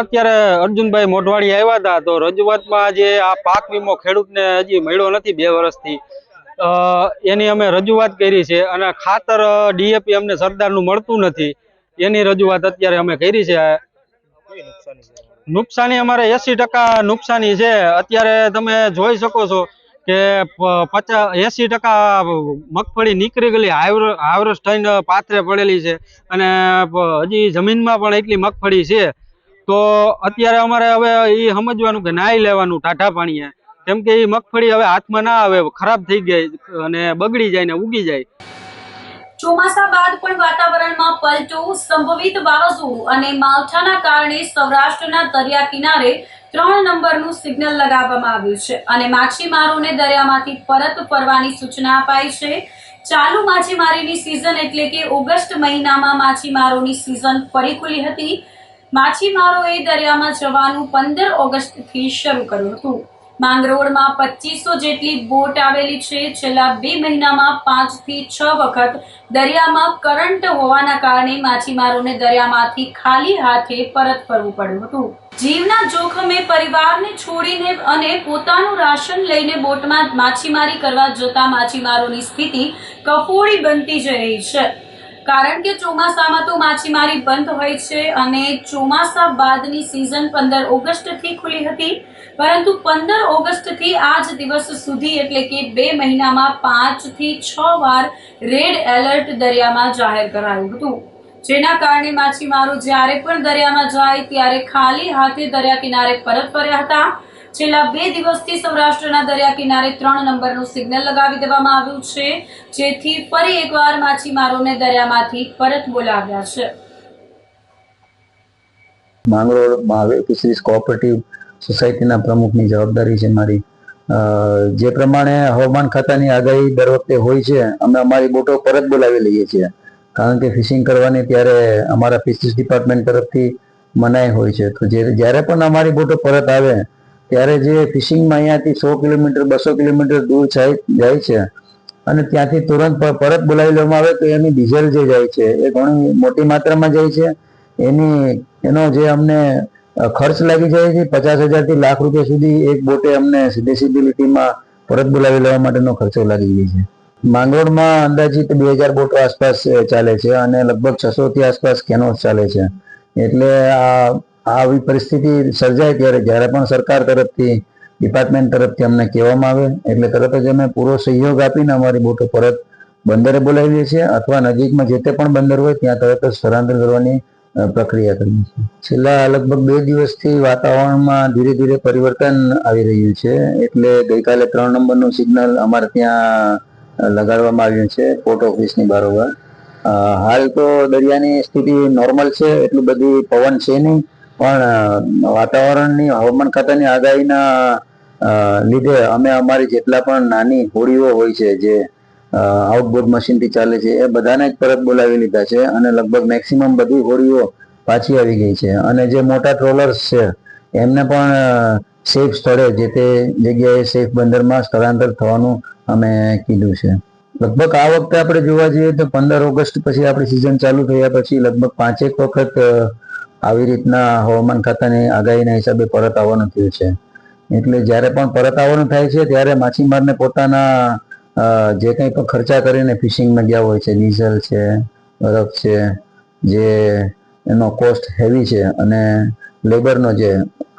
અત્યારે અર્જુનભાઈ મોઢવાડી આવ્યા હતા, તો રજૂઆતમાં જે આ પાક વીમો ખેડૂતને હજી મળ્યો નથી 2 વર્ષથી, એની અમે રજૂઆત કરી છે. અને ખાતર ડીએપી અમને સરદારનું મળતું નથી, એની રજૂઆત અત્યારે અમે કરી છે. નુકસાની અમારે 80% નુકસાની છે. અત્યારે તમે જોઈ શકો છો કે 80% મગફળી નીકળી ગયેલી, હાવરસ થઈને પાથરે પડેલી છે. અને હજી જમીનમાં પણ એટલી મગફળી છે. તો અત્યારે અમારે હવે એ સમજવાનું કે નાઈ લેવાનું ટાઢા પાણીએ, કેમ કે એ મગફળી હવે હાથમાં ના આવે, ખરાબ થઈ ગઈ અને બગડી જાય ને ઉગી જાય. ચોમાસા બાદ પણ વાતાવરણમાં પલટો, સંભવિત વાવાઝોડું અને માવઠાના કારણે સૌરાષ્ટ્રના દરિયા કિનારે 3 નંબરનું સિગ્નલ લગાવવામાં આવ્યું છે અને માછીમારોને દરિયામાંથી પરત ફરવાની સૂચના અપાઈ છે. ચાલુ માછીમારીની સિઝન એટલે કે ઓગસ્ટ મહિનામાં માછીમારોની સિઝન ફરી ખુલી હતી. માછીમારોએ દરિયામાં જવાનું 15 ઓગસ્ટથી શરૂ કર્યું હતું. માંગરોળમાં 2500 જેટલી બોટ આવેલી છે. છેલ્લા 2 મહિનામાં 5 થી 6 વખત દરિયામાં કરંટ હોવાના કારણે માછીમારોને દરિયામાંથી ખાલી હાથે પરત ફરવું પડ્યું હતું. જીવના જોખમે પરિવારને છોડીને અને પોતાનું રાશન લઈને બોટમાં માછીમારી કરવા જતા માછીમારોની સ્થિતિ કફોડી બનતી જઈ રહી છે. કારણ કે ચોમાસામાં તો માછીમારી બંધ હોય છે અને ચોમાસા બાદની સિઝન 15 ઓગસ્ટથી ખુલી હતી, પરંતુ 15 ઓગસ્ટથી આજ દિવસ સુધી એટલે કે 2 મહિનામાં 5 થી 6 વાર રેડ એલર્ટ દરિયામાં જાહેર કરાયું હતું, જેના કારણે માછીમારો જ્યારે પણ દરિયામાં જાય ત્યારે ખાલી હાથે દરિયા કિનારે પરત ફર્યા હતા. છેલ્લા 2 દિવસથી સૌરાષ્ટ્રના દરિયા કિનારે 3 નંબરનું સિગ્નલ લગાવી દેવામાં આવ્યું છે, જેથી ફરી એકવાર માછીમારોને દરિયામાંથી પરત બોલાવ્યા છે. માંગરોળ ફિશરીઝ કોઓપરેટિવ સોસાયટીના પ્રમુખની જવાબદારી છે મારી. જે પ્રમાણે હવામાન ખાતાની આગાહી દર વખતે હોય છે, અમે અમારી બોટો પરત બોલાવી લઈએ છીએ, કારણ કે ફિશિંગ કરવાની ત્યારે અમારા ફિશરીઝ ડિપાર્ટમેન્ટ તરફથી મનાઈ હોય છે. તો જ્યારે પણ અમારી બોટો પરત આવે ત્યારે જે ફિશિંગમાં અહીંયાથી 100 કિલોમીટર 200 કિલોમીટર દૂર જાય છે અને ત્યાંથી તુરંત પરત બોલાવી લેવામાં આવે, તો એની ડીઝલ જે જાય છે એ ઘણી મોટી માત્રામાં જાય છે. એનો જે અમને ખર્ચ લાગી જાય છે 50,000 થી લાખ રૂપિયા સુધી એક બોટે અમને સીધેસીબિલિટીમાં પરત બોલાવી લેવા માટેનો ખર્ચો લાગી જાય છે. માંગરોળમાં અંદાજિત 2000 બોટો આસપાસ ચાલે છે અને લગભગ 600 થી આસપાસ કેનોસ ચાલે છે. એટલે આવી પરિસ્થિતિ સર્જાય ત્યારે જ્યારે પણ સરકાર તરફથી ડિપાર્ટમેન્ટ તરફથી અમને કહેવામાં આવે એટલે તરત જ અમે પૂરો સહયોગ આપીને અમારી બોટો પરત બંદરે બોલાવીએ છીએ અથવા નજીકમાં જે તે પણ બંદર હોય ત્યાં તરત જ સ્થળાંતર કરવાની પ્રક્રિયા કરીએ છીએ. છેલ્લા લગભગ 2 દિવસથી વાતાવરણમાં ધીરે ધીરે પરિવર્તન આવી રહ્યું છે. એટલે ગઈકાલે 3 નંબરનું સિગ્નલ અમારે ત્યાં લગાડવામાં આવ્યું છે પોર્ટ ઓફિસની બારોબાર. હાલ તો દરિયાની સ્થિતિ નોર્મલ છે, એટલું બધી પવન છે નહીં, પણ વાતાવરણની હવામાન ખાતાની આગાહીના લીધે અમે અમારી જેટલા પણ નાની હોડીઓ હોય છે જે આઉટબોર્ડ મશીનથી ચાલે છે એ બધાને જ પરત બોલાવી લીધા છે અને લગભગ મેક્સિમમ બધી હોડીઓ પાછી આવી ગઈ છે. અને જે મોટા ટ્રોલર્સ છે એમને પણ સેફ સ્થળે જે તે જગ્યાએ સેફ બંદરમાં સ્થળાંતર થવાનું અમે કીધું છે. લગભગ આ વખતે આપણે જોવા જઈએ તો 15 ઓગસ્ટ પછી આપણી સિઝન ચાલુ થયા પછી લગભગ 5-1 વખત આવી રીતના હવામાન ખાતાની આગાહીના હિસાબે પરત આવવાનું થયું છે. એટલે જ્યારે પણ પરત આવવાનું થાય છે ત્યારે માછીમારને પોતાના જે કંઈ પણ ખર્ચા કરીને ફિશિંગમાં ગયા હોય છે, ડીઝલ છે, બરફ છે, જે એનો કોસ્ટ હેવી છે, અને લેબરનો જે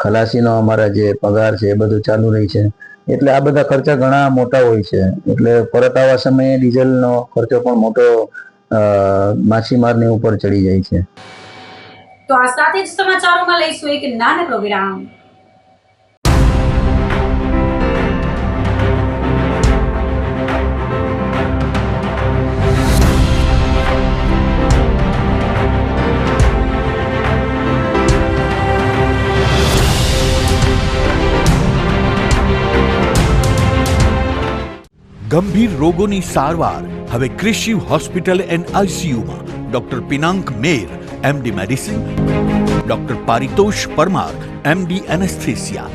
ખલાસીનો અમારા જે પગાર છે એ બધું ચાલુ રહી છે. એટલે આ બધા ખર્ચા ઘણા મોટા હોય છે. એટલે પરત આવવા સમયે ડીઝલનો ખર્ચો પણ મોટો માછીમારની ઉપર ચડી જાય છે. તો આ સાથે જ સમાચારોમાં લઈશું એક નાનકડો વિરામ. ગંભીર રોગોની સારવાર હવે કૃષિ હોસ્પિટલ એન્ડ આઈસીયુમાં doctor Pinank Mer MD medicine, doctor Paritosh Parmar MD anaesthesia,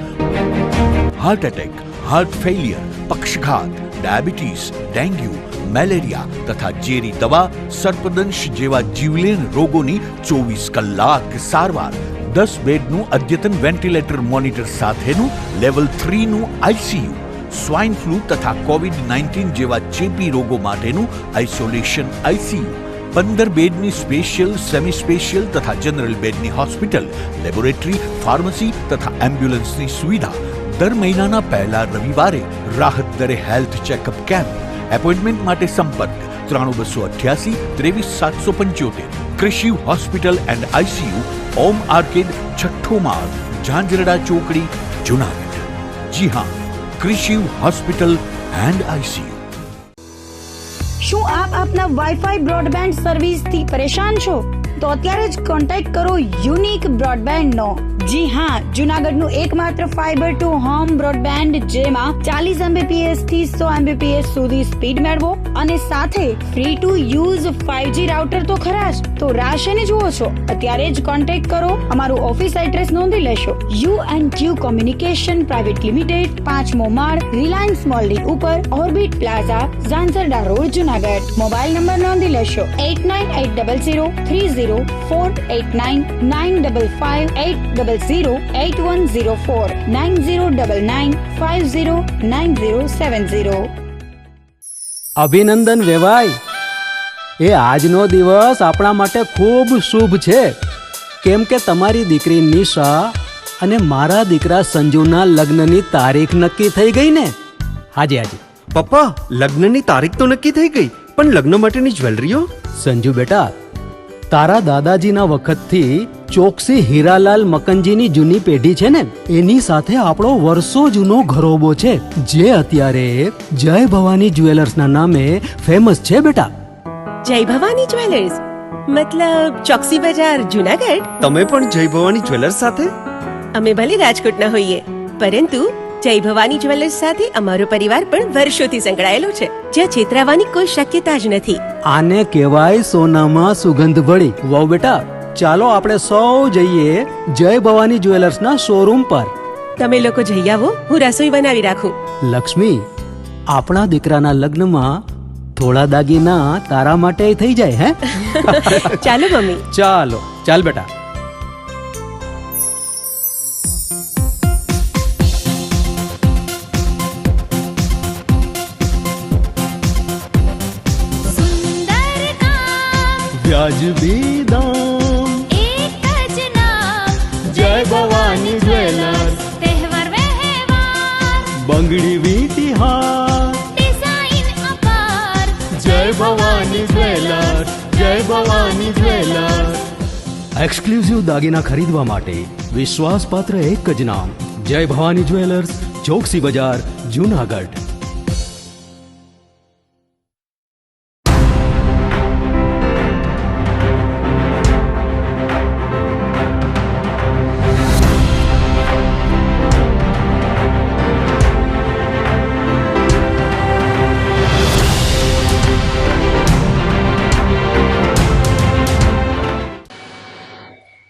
heart attack, heart failure, પક્ષઘાત, ડાયાબિટીસ, ડેન્ગ્યુ, મેલેરિયા તથા ઝેરી દવા, સર્પદંશ જેવા જીવલેણ રોગોની 24 કલાક સારવાર, 10 બેડનું અદ્યતન વેન્ટિલેટર મોનિટર સાથેનું લેવલ 3નું આઈસીયુ, સ્વાઇન ફ્લૂ તથા કોવિડ-19 જેવા ચેપી રોગો માટેનું આઇસોલેશન આઈસીયુ, 15 બેડની સ્પેશિયલ, સેમી સ્પેશિયલ તથા જનરલ બેડની હોસ્પિટલ, લેબોરેટરી, ફાર્મસી તથા એમ્બ્યુલન્સની સુવિધા, દર મહિનાના પહેલા રવિવારે રાહત દરે હેલ્થ ચેકઅપ કેમ્પ. એપોઇન્ટમેન્ટ માટે સંપર્ક 9288 23775. કૃષિ hospital and ICU, Om arcade, છઠ્ઠો માળ, ઝાંઝરડા ચોકડી, જુનાગઢ. જી હા, કૃષિ હોસ્પિટલ એન્ડ આઈસીયુ. શું આપ આપના વાઈફાઈ બ્રોડબેન્ડ સર્વિસથી પરેશાન છો? તો અત્યારે જ કોન્ટેક્ટ કરો યુનિક બ્રોડબેન્ડ નો. જી હા, જુનાગઢનું એકમાત્ર ફાઈબર ટુ હોમ બ્રોડબેન્ડ, જેમાં 40 Mbps થી 100 Mbps સુધી સ્પીડ મેળવો અને સાથે free to use 5G router તો ખરા જ. તો રાહ શેની જુઓ છો? અત્યારે જ કોન્ટેક્ટ કરો. અમારું ઓફિસ એડ્રેસ નોંધી લેશો. U&Q કોમ્યુનિકેશન પ્રાઇવેટ લિમિટેડ, 5મો માળ, રિલાયન્સ મોલની ઉપર, orbit plaza, Zanzarda road, Junagadh. Mobile number નોંધી લેશો 89800304899558008104 9099509070. અભિનંદન વેવાય. એ આજનો દિવસ આપણા માટે ખૂબ શુભ છે, કેમ કે તમારી દીકરી નિશા અને મારા દીકરા સંજુના લગ્નની તારીખ નક્કી થઈ ગઈ ને. હાજી હાજી પપ્પા, લગ્નની તારીખ તો નક્કી થઈ ગઈ, પણ લગ્ન માટેની જ્વેલરીઓ? સંજુ બેટા, તારા દાદાજીના વખતથી ચોકસી હીરાલાલ મકનજીની જૂની પેઢી છે ને, એની સાથે આપણો વર્ષો જૂનો ઘરોબો છે, જે અત્યારે જય ભવાની જ્વેલર્સના નામે ફેમસ છે બેટા. જય ભવાની જ્વેલર્સ મતલબ ચોકસી બજાર, જુનાગઢ? તમે પણ જય ભવાની જ્વેલર્સ સાથે? અમે ભલે રાજકોટના હોઈએ, પરંતુ જય ભવાની જ્વેલર્સ સાથે અમારો પરિવાર પણ વર્ષોથી સંકળાયેલો છે, જ્યાં છેતરાવાની કોઈ શક્યતા જ નથી. આને કહેવાય સોનામાં સુગંધ ભળી. વાવ બેટા, ચાલો આપણે સૌ જઈએ જય ભવાની જ્વેલર્સના શોરૂમ પર. તમે લોકો જઈ આવો, હું રસોઈ બનાવી રાખું. લક્ષ્મી, આપણા દીકરાના લગ્નમાં થોડા દાગીના તારા માટે થઈ જાય. હે ચાલો મમ્મી. ચાલો ચાલ બેટા. વ્યાજબી દામ, એક જ નામ, જય ભવાની જ્વેલર્સ. તહેવાર વ્યવહાર, બંગડી વીંટી હાર, ડિઝાઇન અપાર, જય ભવાની જ્વેલર્સ, જય ભવાની જ્વેલર્સ. એક્સક્લુઝિવ દાગીના ખરીદવા માટે વિશ્વાસપાત્ર એક જ નામ, જય ભવાની જ્વેલર્સ, ચોકસી બજાર, જુનાગઢ.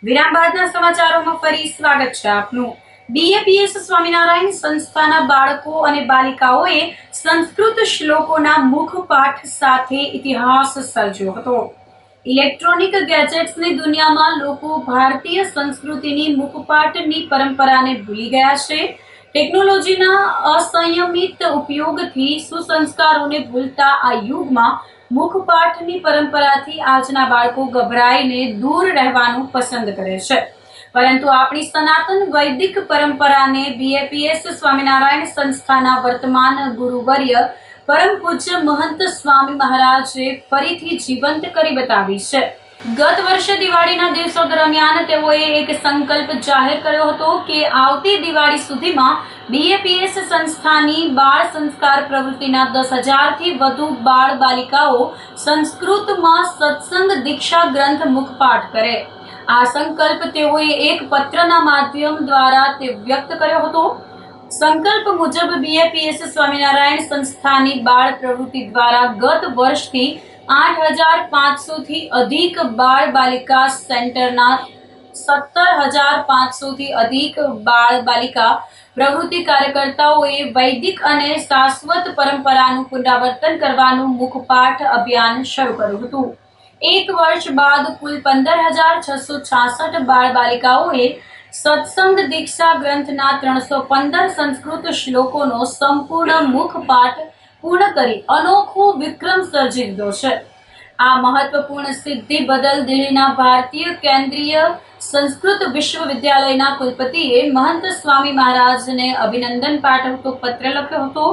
વિરામ બાદના સમાચારોમાં ફરી સ્વાગત છે આપનું. BAPS સ્વામિનારાયણ સંસ્થાના બાળકો અને બાલિકાઓએ સંસ્કૃત શ્લોકોના મુખપાઠ સાથે ઇતિહાસ સર્જ્યો હતો. ઇલેક્ટ્રોનિક ગેજેટ્સની દુનિયામાં લોકો ભારતીય સંસ્કૃતિની મુખપાટની પરંપરાને ભૂલી ગયા છે. ટેકનોલોજીના અસંયમિત ઉપયોગથી સુસંસ્કારોને ભૂલતા આ યુગમાં મુખપાઠની પરંપરાથી આજના બાળકો ગભરાઈને દૂર રહેવાનું પસંદ કરે છે. પરંતુ આપણી સનાતન વૈદિક પરંપરાને BAPS સ્વામિનારાયણ સંસ્થાના વર્તમાન ગુરુવર્ય પરમ પૂજ્ય મહંત સ્વામી મહારાજે ફરીથી જીવંત કરી બતાવી છે. ગત વર્ષે દિવાળીના દિવસો દરમિયાન તેઓએ એક સંકલ્પ જાહેર કર્યો હતો કે આવતી દિવાળી સુધીમાં BAPS સંસ્થાની બાળ સંસ્કાર પ્રવૃત્તિના 10,000થી વધુ બાળ બાલિકાઓ સંસ્કૃતમાં સત્સંગ દીક્ષા ગ્રંથ મુખપાઠ કરે. આ સંકલ્પ તેઓએ એક પત્રના માધ્યમ દ્વારા તે વ્યક્ત કર્યો હતો. સંકલ્પ મુજબ BAPS સ્વામિનારાયણ સંસ્થાની બાળ પ્રવૃત્તિ દ્વારા ગત વર્ષથી 8,500થી અધિક બાળ બાલિકા સેન્ટરના 17,500થી અધિક બાળ બાલિકા પ્રવૃત્તિ કાર્યકર્તાઓએ વૈદિક અને શાશ્વત પરંપરાનું પુનરાવર્તન કરવાનું મુખપાઠ અભિયાન શરૂ કર્યું હતું. એક વર્ષ બાદ કુલ 15,666 બાળ બાલિકાઓએ સત્સંગ દીક્ષા ગ્રંથના 315 સંસ્કૃત શ્લોકોનો સંપૂર્ણ મુખપાઠ પૂર્ણ કરી અનોખો વિક્રમ સર્જી દીધો છે. આ મહત્વપૂર્ણ સિદ્ધિ બદલ દિલ્હીના ભારતીય કેન્દ્રીય સંસ્કૃત વિશ્વવિદ્યાલયના કુલપતિએ મહંત સ્વામી મહારાજને અભિનંદન પાઠવતો પત્ર લખ્યો હતો.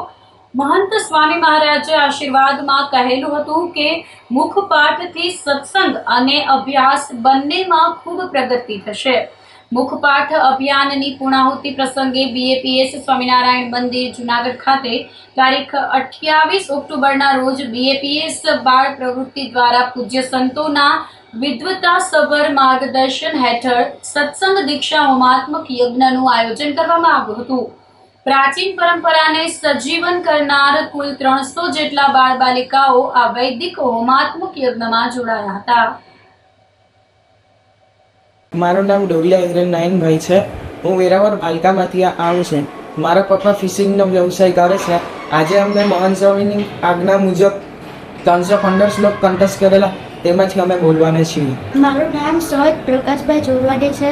મહંત સ્વામી મહારાજે આશીર્વાદમાં કહેલું હતું કે મુખપાઠથી સત્સંગ અને અભ્યાસ બંનેમાં ખૂબ પ્રગતિ થશે. મુખપાઠ અભિયાનની પૂર્ણાહુતિ પ્રસંગે BAPS સ્વામિનારાયણ મંદિર જૂનાગઢ ખાતે તારીખ 28 ઓક્ટોબરના રોજ BAPS બાળ પ્રવૃત્તિ દ્વારા પૂજ્ય સંતોના વિદ્વતાસભર માર્ગદર્શન હેઠળ સત્સંગ દીક્ષા હોમાત્મક યજ્ઞનું આયોજન કરવામાં આવ્યું હતું. પ્રાચીન પરંપરાને સજીવન કરનાર કુલ 300 જેટલા બાળ બાલિકાઓ આ વૈદિક હોમાત્મક યજ્ઞમાં જોડાયા હતા. મારું નામ ડોલિયા હિરેન નાયનભાઈ છે. હું વેરાવળ પાલિકામાંથી આવું છું. મારા પપ્પા ફિશિંગનો વ્યવસાય કરે છે. આજે અમને મહંત સ્વામીની આજ્ઞા મુજબ 315 શ્લોક કંઠસ્થ કરેલા તેમાંથી અમે બોલવાના છીએ. મારું નામ સહજ પ્રકાશભાઈ જોરવાડી છે.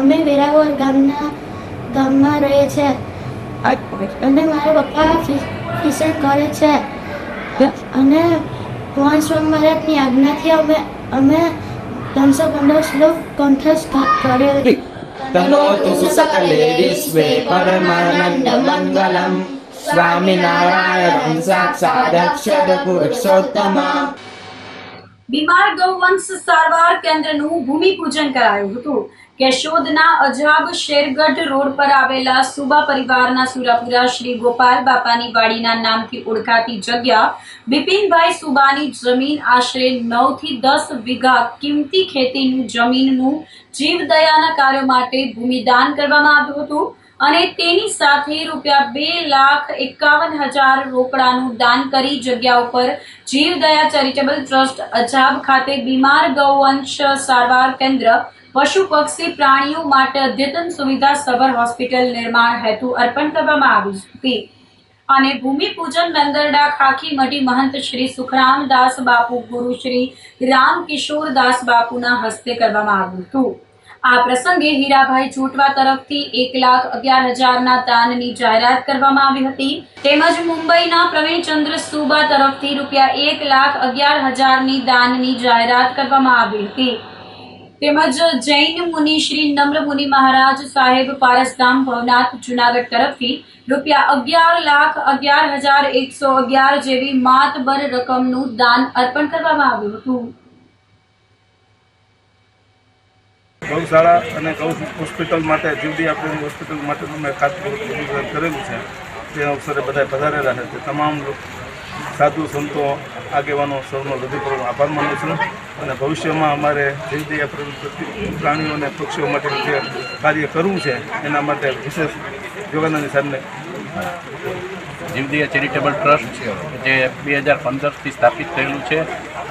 અમે વેરાવળ ગામમાં રહીએ છીએ અને મારા પપ્પા ફિશિંગ કરે છે અને મહંત સ્વામી મહારાજની આજ્ઞાથી અમે 315 શ્લોક કંઠસ્થ કરેલી. તનોતુ સકલે વિશ્વે પરમાનંદ મંગલમ સ્વામિનારાયણ સાક્ષાદક્ષર પુરુષોત્તમ. બીમાર ગૌવંશ સારવાર કેન્દ્રનું ભૂમિપૂજન કરાયું હતું. કેશોદના અજાબ શેરગઢ રોડ પર આવેલા સુબા પરિવારના સુરાપુરા શ્રી ગોપાલ બાપાની વાડીના નામથી ઓળખાતી જગ્યા બિપિનભાઈ સુબાની જમીન આશરે 9 થી 10 વીઘા કિંમતી ખેતીનું જમીનનું જીવદયાના કાર્યો માટે ભૂમિદાન કરવામાં આવ્યું હતું અને તેની સાથે ₹2,51,000 રોકડાનું દાન કરી જગ્યા ઉપર જીવદયા ચેરિટેબલ ટ્રસ્ટ અજાબ ખાતે બીમાર ગૌવંશ સારવાર કેન્દ્ર પશુ પક્ષી પ્રાણીઓ માટે અદ્યતન સુવિધા સભર હોસ્પિટલ નિર્માણ હેતુ અર્પણ કરવામાં આવી હતી અને ભૂમિપૂજન મેંદરડા ખાખી મઢી મહંત શ્રી સુખરામદાસ બાપુ ગુરુ શ્રી રામકિશોર દાસ બાપુના હસ્તે કરવામાં આવ્યું હતું. આ પ્રસંગે હીરાભાઈ ચોટવા તરફથી 1,11,000ના દાનની જાહેરાત કરવામાં આવી હતી તેમજ મુંબઈના પ્રવીણચંદ્ર સુબા તરફથી ₹1,11,000ની દાનની જાહેરાત કરવામાં આવી હતી તેમજ જૈન મુનિ શ્રી નમ્ર મુનિ મહારાજ સાહેબ પારસધામ ભવનાથ જૂનાગઢ તરફથી ₹11,11,111 જેવી માતબર રકમનું દાન અર્પણ કરવામાં આવ્યું હતું. ગૌશાળા અને ગૌ હોસ્પિટલ માટે જીવદયા પ્રેમ હોસ્પિટલ માટે મેં ખાતું કરેલું છે. તે અવસરે બધા પધારેલા છે. તે તમામ સાધુ સંતો આગેવાનો સૌનો હૃદયપૂર્વક આભાર માનું છું અને ભવિષ્યમાં અમારે જીવદયા પ્રેમ પ્રાણીઓ અને પક્ષીઓ માટે જે કાર્ય કરવું છે એના માટે વિશેષ યોગાનંદ સાહેબને. જીવદયા ચેરિટેબલ ટ્રસ્ટ જે 2015થી સ્થાપિત થયેલું છે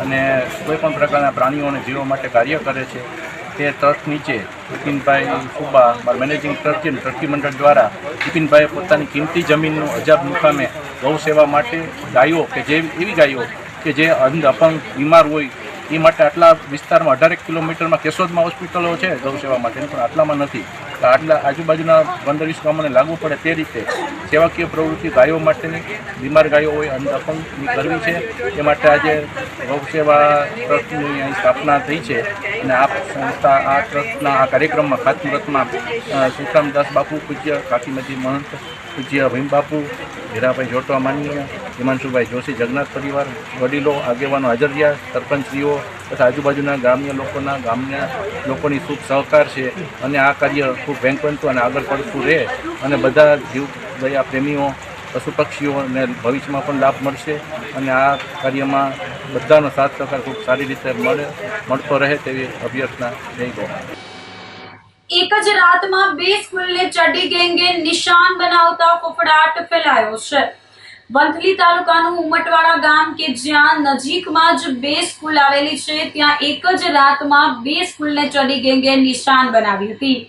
અને કોઈપણ પ્રકારના પ્રાણીઓ અને જીવો માટે કાર્ય કરે છે. તે ટ્રસ્ટ નીચે બિપિનભાઈ સુબા મેનેજિંગ ટ્રસ્ટી અને ટ્રસ્ટી મંડળ દ્વારા બિપિનભાઈએ પોતાની કિંમતી જમીનનું અજાબ મુકામે ગૌ સેવા માટે ગાયો કે જે એવી ગાયો કે જે અંધ અપંગ બીમાર હોય એ માટે આટલા વિસ્તારમાં 18 કિલોમીટરમાં કેશોદમાં હોસ્પિટલો છે ગૌસેવા માટે, પણ આટલામાં નથી. આટલા આજુબાજુના 15-20 ગામોને લાગુ પડે તે રીતે સેવાકીય પ્રવૃત્તિ ગાયો માટેની, બીમાર ગાયો હોય અને અપંગની કરવી છે. એ માટે આજે ગૌસેવા ટ્રસ્ટની અહીં સ્થાપના થઈ છે અને આ સંસ્થા આ ટ્રસ્ટના આ કાર્યક્રમમાં ખાતમુહૂર્તમાં સુખરામદાસ બાપુ, પૂજ્ય કાકીમતી મહંત, પૂજ્ય ભીમ બાપુ, હીરાભાઈ જોટવા માનનીય, હિમાંશુભાઈ જોશી, જગન્નાથ પરિવાર, વડીલો, આગેવાનો હાજર રહ્યા, સરપંચશ્રીઓ તથા આજુબાજુના ગામના લોકોની ખૂબ સહકાર છે અને આ કાર્ય ખૂબ વેંકવંતું અને આગળ પડતું રહે અને બધા જીવ દયા પ્રેમીઓ, પશુ પક્ષીઓને ભવિષ્યમાં પણ લાભ મળશે અને આ કાર્યમાં બધાનો સાથ સહકાર ખૂબ સારી રીતે મળતો રહે તેવી અભ્યર્થના. જય ગૌ. એક જ રાતમાં 2 સ્કૂલને ચડી ગેંગે નિશાન બનાવતા ફફડાટ ફેલાયો છે. વંથલી તાલુકાનું ઉમટવાડા ગામ કે જ્યાં નજીકમાં જ 2 સ્કૂલ આવેલી છે, ત્યાં એક જ રાતમાં 2 સ્કૂલને ચડી ગેંગે નિશાન બનાવી હતી.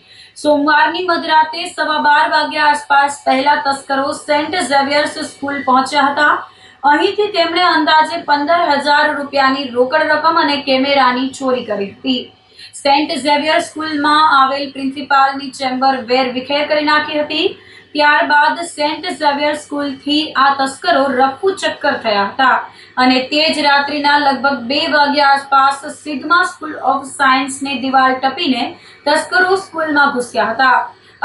સોમવારની મધરાતે 12:15 વાગ્યા આસપાસ પહેલા તસ્કરો સેન્ટ ઝેવિયર્સ સ્કૂલ પહોંચ્યા હતા. અહીંથી તેમણે અંદાજે 15,000 રૂપિયાની રોકડ રકમ અને કેમેરાની ચોરી કરી હતી. સેન્ટ ઝેવિયર સ્કૂલમાં આવેલ પ્રિન્સિપાલની ચેમ્બર વેરવિખેર કરી નાખી હતી. ત્યારબાદ સેન્ટ ઝેવિયર સ્કૂલથી આ તસ્કરો રફુ ચક્કર થયા હતા અને તે જ રાત્રિના લગભગ 2 વાગ્યા આસપાસ સિગ્મા સ્કૂલ ઓફ સાયન્સની દિવાલ ટપીને તસ્કરો સ્કૂલમાં ઘૂસ્યા હતા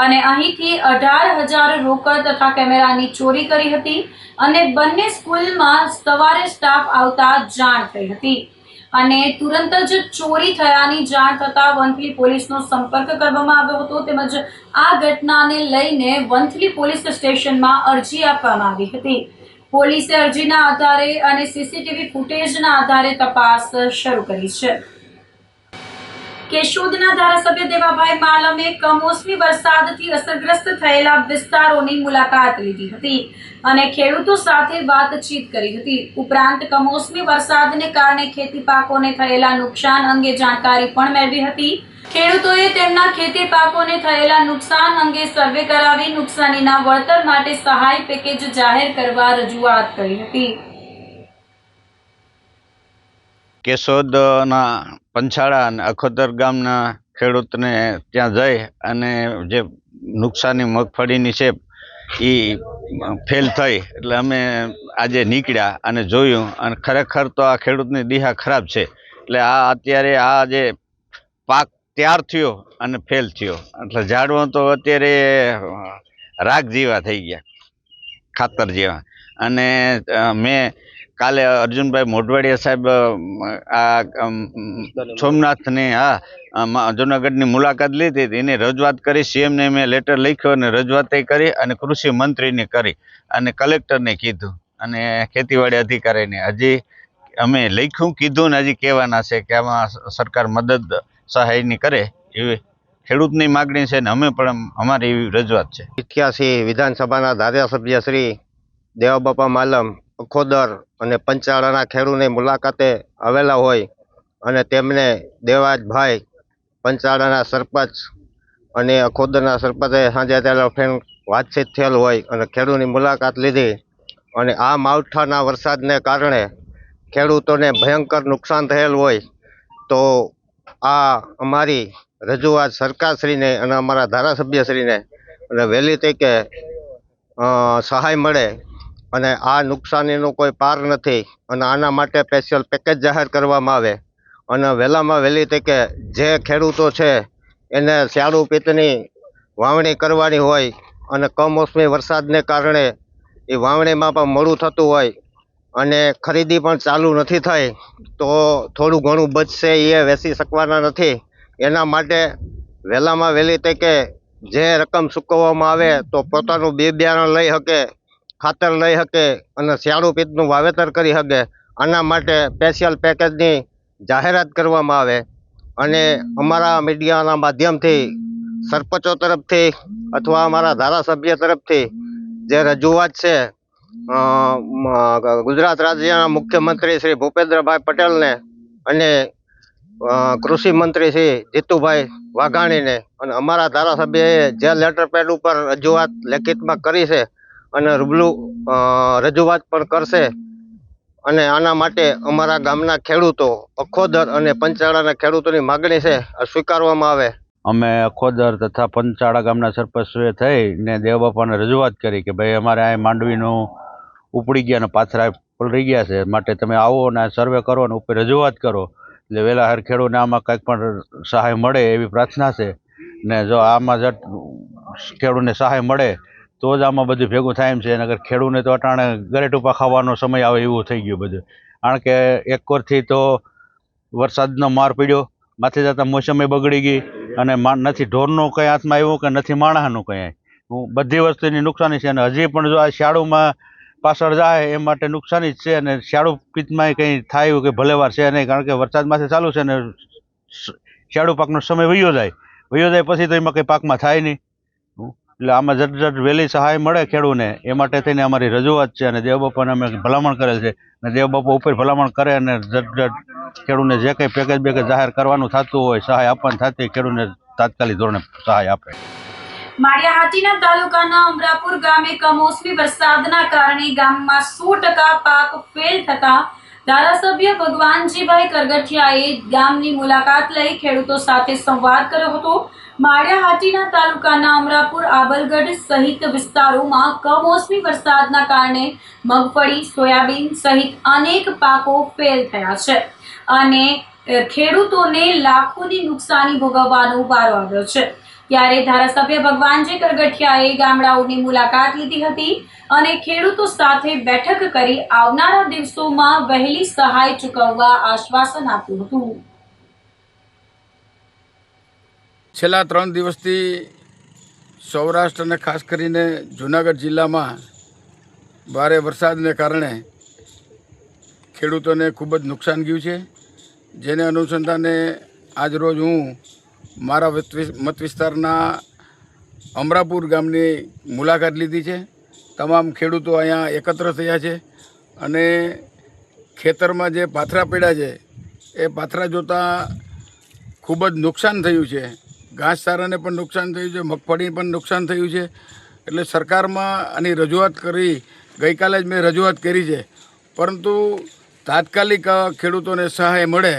અને અહીંથી 18,000 રોકડ તથા કેમેરાની ચોરી કરી હતી અને બંને સ્કૂલમાં સવારે સ્ટાફ આવતા જાણ થઈ હતી અને તુરંત જ ચોરી થયાની જાણ થતાં વંથલી પોલીસનો સંપર્ક કરવામાં આવ્યો હતો. તેમજ આ ઘટનાને લઈને વંથલી પોલીસ સ્ટેશનમાં અરજી આપવામાં આવી હતી. પોલીસે અરજીના આધારે અને સીસીટીવી ફૂટેજના આધારે તપાસ શરૂ કરી છે. કેશોદના ધારાસભ્ય દેવાભાઈ માલમે કમોસમી વરસાદથી અસરગ્રસ્ત થયેલા વિસ્તારોની મુલાકાત લીધી હતી અને ખેડૂતો સાથે વાતચીત કરી હતી. ઉપરાંત કમોસમી વરસાદને કારણે ખેતી પાકોને થયેલા નુકસાન અંગે જાણકારી પણ મેળવી હતી. ખેડૂતોએ તેમના ખેતી પાકોને થયેલા નુકસાન અંગે સર્વે કરાવી નુકસાનીના વળતર માટે સહાય પેકેજ જાહેર કરવા રજૂઆત કરી હતી. કેશોદના પંછાળા અને અખોદર ગામના ખેડૂતને ત્યાં જઈ અને જે નુકસાની મગફળીની છે એ ફેલ થઈ એટલે અમે આજે નીકળ્યા અને જોયું અને ખરેખર તો આ ખેડૂતની દિશા ખરાબ છે. એટલે આ અત્યારે આ જે પાક તૈયાર થયો અને ફેલ થયો એટલે ઝાડવા તો અત્યારે રાગ જેવા થઈ ગયા, ખાતર જેવા. અને મેં કાલે અર્જુનભાઈ મોઢવાડિયા સાહેબ આ સોમનાથની જુનાગઢની મુલાકાત લીધી હતી, એની રજૂઆત કરી. સીએમને મેં લેટર લખ્યો અને રજૂઆત કરી અને કૃષિ મંત્રીને કરી અને કલેક્ટરને કીધું અને ખેતીવાડી અધિકારીને હજી અમે લખ્યું કીધું ને હજી કહેવાના છે કે આમાં સરકાર મદદ સહાયની કરે એવી ખેડૂતની માગણી છે ને અમે પણ અમારી એવી રજૂઆત છે. 88 વિધાનસભાના ધારાસભ્ય શ્રી દેવાબાપા માલમ અખોદર અને પંચાળાના ખેડૂતની મુલાકાતે આવેલા હોય અને તેમને દેવાજભાઈ પંચાળાના સરપંચ અને અખોદરના સરપંચે સાંજે ટેલિફોન વાતચીત થયેલ હોય અને ખેડૂતની મુલાકાત લીધી અને આ માવઠાના વરસાદને કારણે ખેડૂતોને ભયંકર નુકસાન થયેલ હોય તો આ અમારી રજૂઆત સરકારશ્રીને અને અમારા ધારાસભ્યશ્રીને અને વહેલી તકે સહાય મળે અને આ નુકસાનીનો કોઈ પાર નથી અને આના માટે સ્પેશિયલ પેકેજ જાહેર કરવામાં આવે અને વહેલામાં વહેલી તકે જે ખેડૂતો છે એને શિયાળુ પિત્તની વાવણી કરવાની હોય અને કમોસમી વરસાદને કારણે એ વાવણીમાં પણ મોડું થતું હોય અને ખરીદી પણ ચાલુ નથી થઈ તો થોડું ઘણું બચશે એ વેચી શકવાના નથી. એના માટે વહેલામાં વહેલી તકે જે રકમ ચૂકવવામાં આવે તો પોતાનું બિયારણ લઈ શકે, ખાતર લઈ શકે અને શિયાળુ પિત્તનું વાવેતર કરી શકે. આના માટે સ્પેશિયલ પેકેજની જાહેરાત કરવામાં આવે અને અમારા મીડિયાના માધ્યમથી સરપંચો તરફથી અથવા અમારા ધારાસભ્ય તરફથી જે રજૂઆત છે ગુજરાત રાજ્યના મુખ્યમંત્રી શ્રી ભૂપેન્દ્રભાઈ પટેલને અને કૃષિ મંત્રી શ્રી જીતુભાઈ વાઘાણીને અને અમારા ધારાસભ્યએ જે લેટર પેડ ઉપર રજૂઆત લેખિતમાં કરી છે અને રૂબરૂ રજૂઆત પણ કરશે અને આના માટે અમારા ગામના ખેડૂતો અખોદર અને પંચાળાના ખેડૂતોની માગણી છે આ સ્વીકારવામાં આવે. અમે અખોદર તથા પંચાળા ગામના સરપંચશ્રીએ થઈને દેવબાપાને રજૂઆત કરી કે ભાઈ અમારે આ માંડવીનું ઉપડી ગયા અને પાથરા પલળી ગયા છે, માટે તમે આવો અને સર્વે કરો અને ઉપર રજૂઆત કરો એટલે વહેલા હર ખેડૂતને આમાં કંઈક પણ સહાય મળે એવી પ્રાર્થના છે. ને જો આમાં જ ખેડૂતને સહાય મળે તો જ આમાં બધું ભેગું થાય એમ છે. નગર ખેડૂતને તો અટાણે ગળે ટૂંપા ખાવાનો સમય આવે એવું થઈ ગયું બધું. કારણ કે એક કોરથી તો વરસાદનો માર પડ્યો, માથે જતા મોસમે બગડી ગઈ અને નથી ઢોરનું કંઈ હાથમાં આવ્યું કે નથી માણસનું કંઈ. બધી વસ્તુની નુકસાની છે. અને હજી પણ જો આ શિયાળુમાં પાછળ જાય એ માટે નુકસાની જ છે. અને શિયાળુ પિત્તમાં કંઈ થાય કે ભલેવાર છે નહીં, કારણ કે વરસાદ માથે ચાલુ છે ને શિયાળુ પાકનો સમય વયો જાય પછી તો એમાં કંઈ પાકમાં થાય નહીં. એટલે આમાં જટ વહેલી સહાય મળે ખેડૂને એ માટે થઈને અમારી રજૂઆત છે. અને દેવબાપાને અમે ભલામણ કરેલ છે અને દેવબાપા ઉપર ભલામણ કરે અને જટ ખેડૂને જે કંઈ પેકેજ બેકેજ જાહેર કરવાનું થતું હોય, સહાય આપવાની થતી, ખેડૂને તાત્કાલિક ધોરણે સહાય આપે. માળિયાહાટીના તાલુકાના અમરાપુર ગામે કમોસમી વરસાદના કારણે ગામમાં 100% પાક ફેલ થતા ધારાસભ્ય ભગવાનજીભાઈ કરગઠિયાએ ગામની મુલાકાત લઈ ખેડૂતો સાથે સંવાદ કર્યો હતો. માળિયાહાટીના તાલુકાના અમરાપુર, આબલગઢ સહિત વિસ્તારોમાં કમોસમી વરસાદના કારણે મગફળી, સોયાબીન સહિત અનેક પાકો ફેલ થયા છે અને ખેડૂતોને લાખોની નુકસાની ભોગવવાનો વારો આવ્યો છે. ત્યારે ધારાસભ્ય ભગવાનજી કરગઠિયાએ ગામડાઓની મુલાકાત લીધી હતી અને ખેડૂતો સાથે બેઠક કરી આવનારા દિવસોમાં વહેલી સહાય ચૂકવવા આશ્વાસન આપ્યું હતું. છેલ્લા 3 દિવસથી સૌરાષ્ટ્ર અને ખાસ કરીને જૂનાગઢ જિલ્લામાં ભારે વરસાદને કારણે ખેડૂતોને ખૂબ જ નુકસાન ગયું છે. જેને અનુસંધાને આજરોજ હું મારા મત વિસ્તારના અમરાપુર ગામની મુલાકાત લીધી છે. તમામ ખેડૂતો અહીંયા એકત્ર થયા છે અને ખેતરમાં જે પાથરા પડ્યા છે એ પાથરા જોતાં ખૂબ જ નુકસાન થયું છે. ઘાસચારાને પણ નુકસાન થયું છે, મગફળી પણ નુકસાન થયું છે. એટલે સરકારમાં આની રજૂઆત કરી, ગઈકાલે જ મેં રજૂઆત કરી છે, પરંતુ તાત્કાલિક ખેડૂતોને સહાય મળે,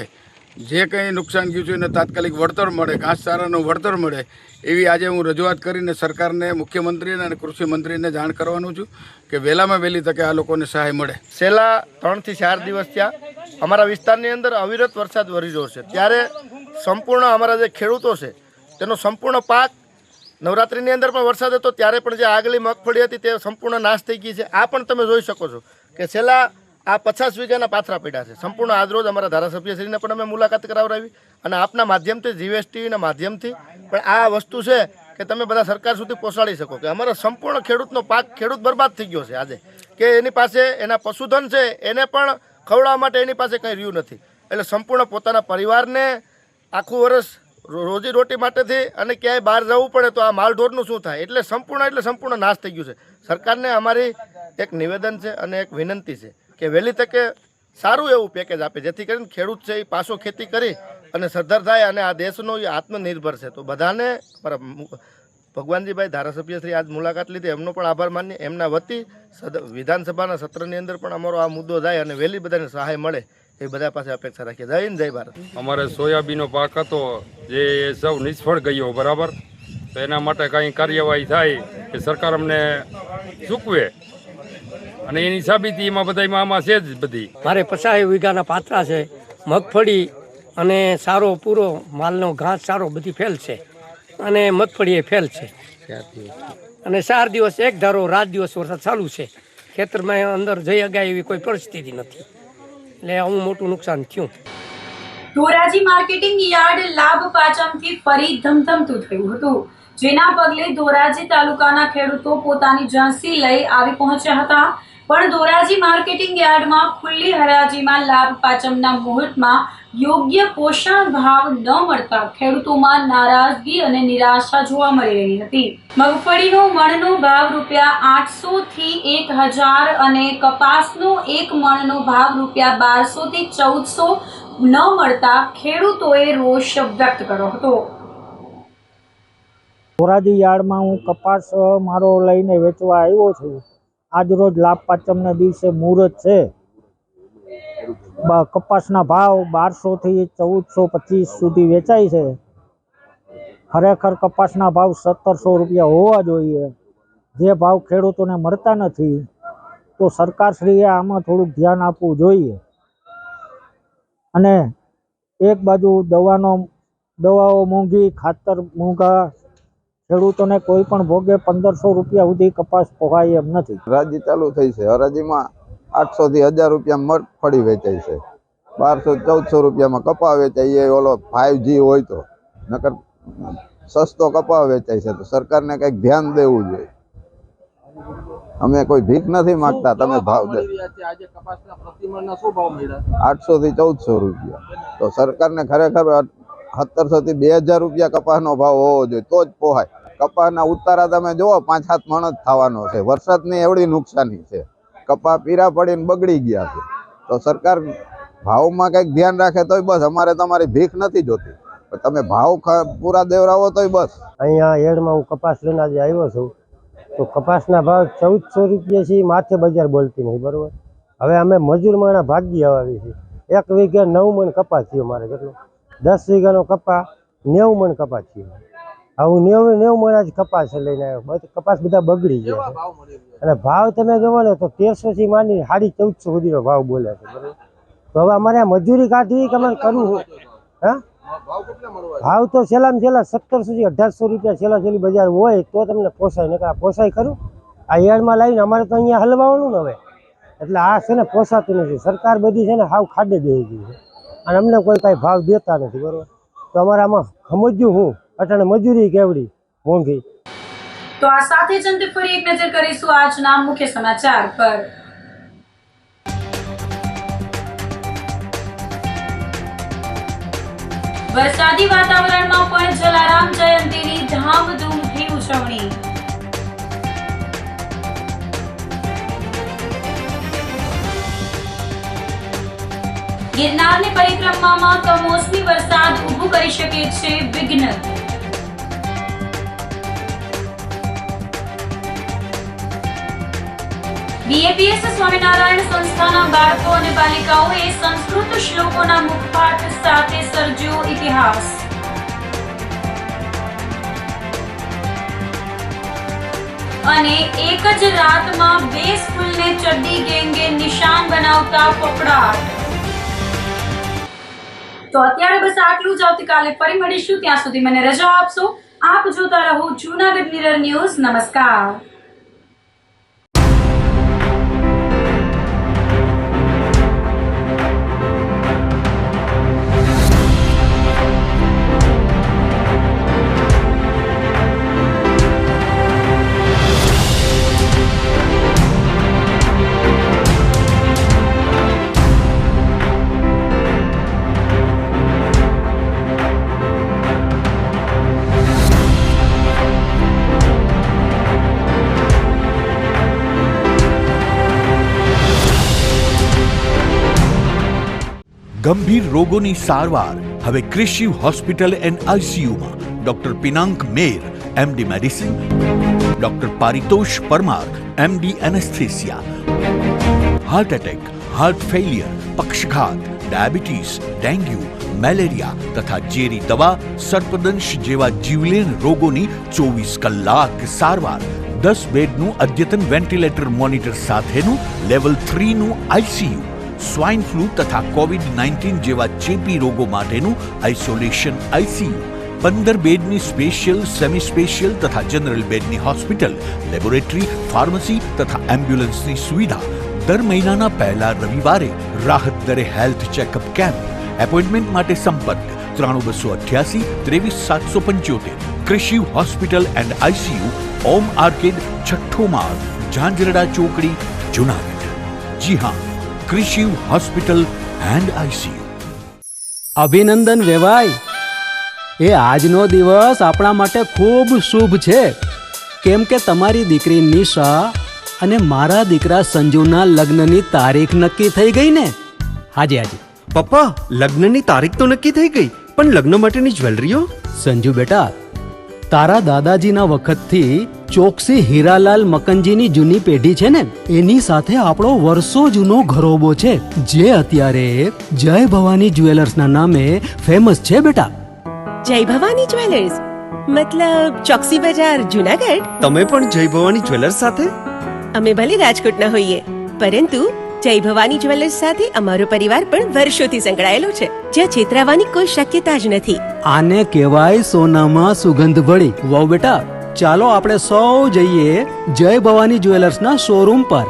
જે કંઈ નુકસાન ગયું છે એને તાત્કાલિક વળતર મળે, ઘાસચારાનું વળતર મળે એવી આજે હું રજૂઆત કરીને સરકારને, મુખ્યમંત્રીને અને કૃષિ મંત્રીને જાણ કરવાનું છું કે વહેલામાં વહેલી તકે આ લોકોને સહાય મળે. છેલ્લા 3 થી 4 દિવસ થયા અમારા વિસ્તારની અંદર અવિરત વરસાદ વરી રહ્યો છે. ત્યારે સંપૂર્ણ અમારા જે ખેડૂતો છે તેનો સંપૂર્ણ પાક, નવરાત્રિની અંદર પણ વરસાદ હતો ત્યારે પણ જે આગલી મગફળી હતી તે સંપૂર્ણ નાશ થઈ ગઈ છે. આ પણ તમે જોઈ શકો છો કે છેલ્લા આ 50 વીઘાના પાથરા પડ્યા છે. સંપૂર્ણ આજરોજ અમારા ધારાસભ્યશ્રીને પણ અમે મુલાકાત કરાવડાવી અને આપના માધ્યમથી, જીએસટીના માધ્યમથી પણ આ વસ્તુ છે કે તમે બધા સરકાર સુધી પહોંચાડી શકો કે અમારા સંપૂર્ણ ખેડૂતનો પાક, ખેડૂત બરબાદ થઈ ગયો છે આજે, કે એની પાસે એના પશુધન છે એને પણ ખવડાવવા માટે એની પાસે કંઈ રહ્યું નથી. એટલે સંપૂર્ણ પોતાના પરિવારને આખું વર્ષ રોજી રોટી માટેથી અને ક્યાંય બહાર જવું પડે તો આ માલઢોરનું શું થાય. એટલે સંપૂર્ણ નાશ થઈ ગયું છે. સરકારને અમારી એક નિવેદન છે અને એક વિનંતી છે કે વહેલી તકે સારું એવું પેકેજ આપે, જેથી કરીને ખેડૂત છે એ પાછો ખેતી કરી અને સદ્ધર થાય અને આ દેશનો એ આત્મનિર્ભર છે. તો બધાને ભગવાનજીભાઈ ધારાસભ્યશ્રી આજ મુલાકાત લીધી, એમનો પણ આભાર માનીએ. એમના વતી વિધાનસભાના સત્રની અંદર પણ અમારો આ મુદ્દો જાય અને વહેલી બધાને સહાય મળે એ બધા પાસે અપેક્ષા રાખીએ. જય હિન્દ, જય ભારત. અમારે સોયાબીનનો પાક હતો જે સૌ નિષ્ફળ ગયો, બરાબર. તો એના માટે કંઈ કાર્યવાહી થાય કે સરકાર અમને ચૂકવે અને એની સાબિતી એમાં બધામાં આમાં છે જ બધી. મારે 50 વીઘાના પાથરા છે, મગફળી અને સારો પૂરો માલનો ઘાસ સારો બધી ફેલ છે અને મગફળી એ ફેલ છે. અને 4 દિવસ એક ધારો રાત દિવસ વરસાદ ચાલુ છે. ખેતરમાં અંદર જઈ અગાય એવી કોઈ પરિસ્થિતિ નથી. એટલે આવું મોટું નુકસાન થયું. ધોરાજી માર્કેટિંગ યાર્ડ લાભ પાચમથી ફરી ધમધમતું થયું હતું, જેના પગલે ધોરાજી તાલુકાના ખેડૂતો પોતાની જણસી લઈ આવી પહોંચ્યા હતા. પણ ધોરાજી માર્કેટિંગ યાર્ડમાં ખુલ્લી હરાજીમાં લાભ પાચમના મુહૂર્તમાં યોગ્ય પોષણ ભાવ ન મળતા ખેડૂતોમાં નારાજગી અને નિરાશા જોવા મળી રહી હતી. મગફળીનો મણનો ભાવ ₹800 થી 1000 અને કપાસનો એક મણનો ભાવ ₹1200 થી 1400 ન મળતા ખેડૂતોએ રોષ વ્યક્ત કર્યો હતો. ધોરાજી યાર્ડમાં હું કપાસ મારો લઈને વેચવા આવ્યો છું. આજ રોજ લાભ પાંચમના દિવસે મુહૂર્ત છે કપાસના ભાવ 1200 થી 1425 સુધી વેચાય છે. ખરેખર કપાસના ભાવ 1700 રૂપિયા હોવા જોઈએ. જે ભાવ ખેડૂતોને મળતા નથી, તો સરકારશ્રીએ આમાં થોડુંક ધ્યાન આપવું જોઈએ. અને એક બાજુ દવાઓ મોંઘી, ખાતર મોંઘા, ખેડૂતોને કોઈ પણ ભોગે 1500 રૂપિયા સુધી કપાસ પોહાય એમ નથી. હરાજી ચાલુ થઈ છે. હરાજીમાં 800 થી 1000 રૂપિયા મગફળી વેચાય છે. 1200-1400 રૂપિયામાં કપા વેચાય. એ ઓલો 5G હોય તો, નકર સસ્તો કપા વેચાય છે. તો સરકારને કંઈક ધ્યાન દેવું જોઈએ. અમે કોઈ ભીખ નથી માંગતા, તમે ભાવ દે. 800 થી 1400 રૂપિયા. તો સરકારને ખરેખર 1700 થી 2000 રૂપિયા કપાસનો ભાવ હોવો જોઈએ, તો જ પોહાય. કપાસના ઉતારા તમે જુઓ, 5-7 મણ જ થવાનો છે. વરસાદની એવડી નુકસાની છે. કપા પીરા પડીને બગડી ગયા છે. તો સરકાર ભાવમાં કંઈક ધ્યાન રાખે તોય બસ. અમારે તમારી ભીખ નથી જોતી, તમે ભાવ પૂરા દેવરાવો તોય બસ. અહીંયા હેડમાં હું કપાસ લઈને આજે આવ્યો છું, તો કપાસના ભાવ 1400 રૂપિયા છે. માથે બજાર બોલતી નહીં, બરોબર. હવે અમે મજૂર માણા ભાગી આવી છે. 1 વીઘે 9 મણ કપાસ થયો મારે. કેટલો? 10 વીઘાનો કપા 90 મણ કપાસ થયો. હવે હું 90 મણ જ કપાસ લઈને આવ્યો. કપાસ બધા બગડી ગયા છે. અને ભાવ તમે જોવો ને તો 1300 થી માંડી 1450 સુધીનો ભાવ બોલે છે, બરોબર. તો હવે અમારે આ મજૂરી કાઢવી કે અમારે કરવું? હા, ભાવ તો છેલ્લામાં છેલ્લા 1700 થી 1800 રૂપિયા છેલ્લી બજાર હોય તો તમને પોસાય. નકર પોસાય ખરું? આ યાર્ડમાં લાવીને અમારે તો અહીંયા હલવાવાનું ને હવે. એટલે આ છે ને પોસાતું નથી. સરકાર બધી છે ને હાવ ખાડે દઈ ગઈ છે, અને અમને કોઈ કાંઈ ભાવ દેતા નથી, બરોબર. તો અમારે આમાં સમજ્યું હું અટાણે મજૂરી કેવડી મોંઘી. તો આ સાથે જ અંતે ફરી એક નજર કરીશું આજના મુખ્ય સમાચાર પર. વરસાદી વાતાવરણમાં પણ જલારામ જયંતીની ધામધૂમથી ઉજવણી. ગિરનારની પરિક્રમામાં કમોસમી વરસાદ ઊભું કરી શકે છે વિઘ્ન. બીએપીએસ સ્વામિનારાયણ સંસ્થાના બાળકો અને બાલિકાઓએ સંસ્કૃત શ્લોકોના મુખપાઠ સાથે સર્જ્યો ઇતિહાસ. અને એક જ રાતમાં 2 સ્કૂલને ચડ્ડી ગેંગે નિશાન બનાવતા પકડાટ. તો અત્યારે બસ આટલું જ. આવતીકાલે ફરી મળીશું. ત્યાં સુધી મને રજા આપશો. આપ જોતા રહો જૂનાગઢ મિરર ન્યૂઝ. નમસ્કાર. ગંભીર રોગોની સારવાર હવે ક્રિશિવ હોસ્પિટલ એન્ડ આઈસીયુમાં doctor Pinank Mer, MD medicine, doctor Paritosh Parmar, MD anaesthesia. Heart attack, heart failure, પક્ષઘાત, ડાયાબિટીસ, ડેન્ગ્યુ, મેલેરિયા તથા ઝેરી દવા, સર્પદંશ જેવા જીવલેણ રોગોની 24 કલાક સારવાર. 10 બેડનું અદ્યતન વેન્ટિલેટર મોનિટર સાથેનું લેવલ 3નું આઈસીયુ. સ્વાઇન ફ્લૂ તથા કોવિડ-19 જેવા ચેપી રોગો માટેનું આઇસોલેશન આઈસીયુ. 15 બેડની સ્પેશિયલ, સેમી સ્પેશિયલ તથા જનરલ બેડની હોસ્પિટલ, લેબોરેટરી, ફાર્મસી તથા એમ્બ્યુલન્સની સુવિધા. દર મહિનાના પહેલા રવિવારે રાહત દરે હેલ્થ ચેકઅપ કેમ્પ. એપોઇન્ટમેન્ટ માટે સંપર્ક 9288 23775. Krishiv hospital and ICU, Om arcade, છઠ્ઠો માળ, ઝાંઝરડા ચોકડી, જુનાગઢ. જી હા, ક્રિશિવ હોસ્પિટલ એન્ડ આઈસીયુ. અભિનંદન વેવાઈ. એ આજનો દિવસ આપણા માટે ખૂબ શુભ છે, કેમ કે તમારી દીકરી નિશા અને મારા દીકરા સંજુના લગ્નની તારીખ નક્કી થઈ ગઈ ને. હાજી હાજી પપ્પા, લગ્નની તારીખ તો નક્કી થઈ ગઈ, પણ લગ્ન માટેની જ્વેલરીઓ? સંજુ બેટા, તારા દાદાજીના વખતથી ચોકસી હીરાલાલ મકનજીની જૂની પેઢી છે ને એની સાથે આપણો વર્ષો જૂનો ઘરોબો છે જે અત્યારે જય ભવાની જ્વેલર્સના નામે ફેમસ છે બેટા. જય ભવાની જ્વેલર્સ મતલબ ચોકસી બજાર જુનાગઢ. તમે પણ જય ભવાની જ્વેલર્સ સાથે? અમે ભલે રાજકોટના હોઈએ પરંતુ જય ભવાની જ્વેલર્સ સાથે અમારો પરિવાર પણ વર્ષોથી સંકળાયેલો છે, જ્યાં છેતરાવાની કોઈ શક્યતા જ નથી. આને કહેવાય સોનામાં સુગંધ ભળી. વાવ બેટા, ચાલો આપણે સૌ જઈએ જય ભવાની જ્વેલર્સના શોરૂમ પર.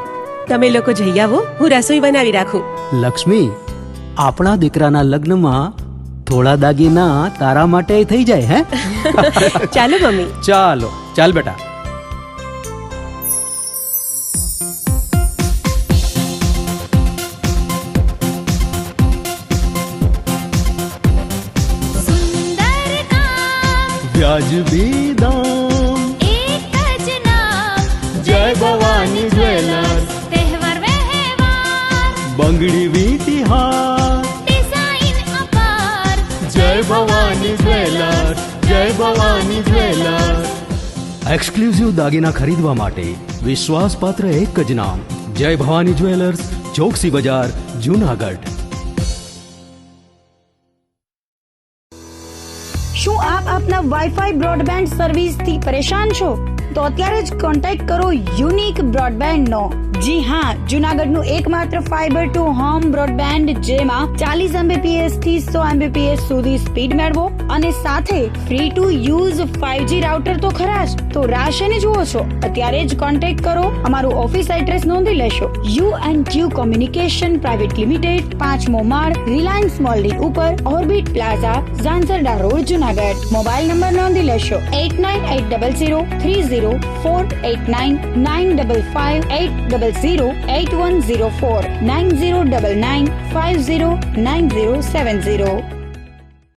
તમે લોકો જઈ આવો, હું રસોઈ બનાવી રાખું. લક્ષ્મી, આપણા દીકરાના લગ્નમાં થોડા દાગીના તારા માટે થઈ જાય હે? ચાલો મમ્મી. ચાલો ચાલ બેટા. વ્યાજબી દામ, એક જ નામ, જય ભવાની જ્વેલર્સ. તહેવાર વ્યવહાર, બંગડી વીટી હાર, ડિઝાઇન અપાર, જય ભવાની જ્વેલર્સ, જય ભવાની જ્વેલર્સ. એક્સક્લુઝિવ દાગીના ખરીદવા માટે વિશ્વાસપાત્ર એક જ નામ, જય ભવાની જ્વેલર્સ, ચોકસી બજાર, જૂનાગઢ. શું આપ આપના વાઈફાઈ બ્રોડબેન્ડ સર્વિસથી પરેશાન છો? તો અત્યારે જ કોન્ટેક્ટ કરો યુનિક બ્રોડબેન્ડ નો. જી હા, જુનાગઢનું એકમાત્ર ફાઈબર ટુ હોમ બ્રોડબેન્ડ જેમાં 40 Mbps થી 100 Mbps સુધી સ્પીડ મેળવો અને સાથે free to use 5G router તો ખરા જ. તો રાહ શેની જુઓ છો? અત્યારે જ કોન્ટેક્ટ કરો. અમારું ઓફિસ એડ્રેસ નોંધી લેશો. U&Q કોમ્યુનિકેશન પ્રાઇવેટ લિમિટેડ, 5મો માળ, રિલાયન્સ મોલની ઉપર, orbit plaza, Zanzarda road, Junagadh. Mobile number નોંધી લેશો 89800304899955800810 9099509070.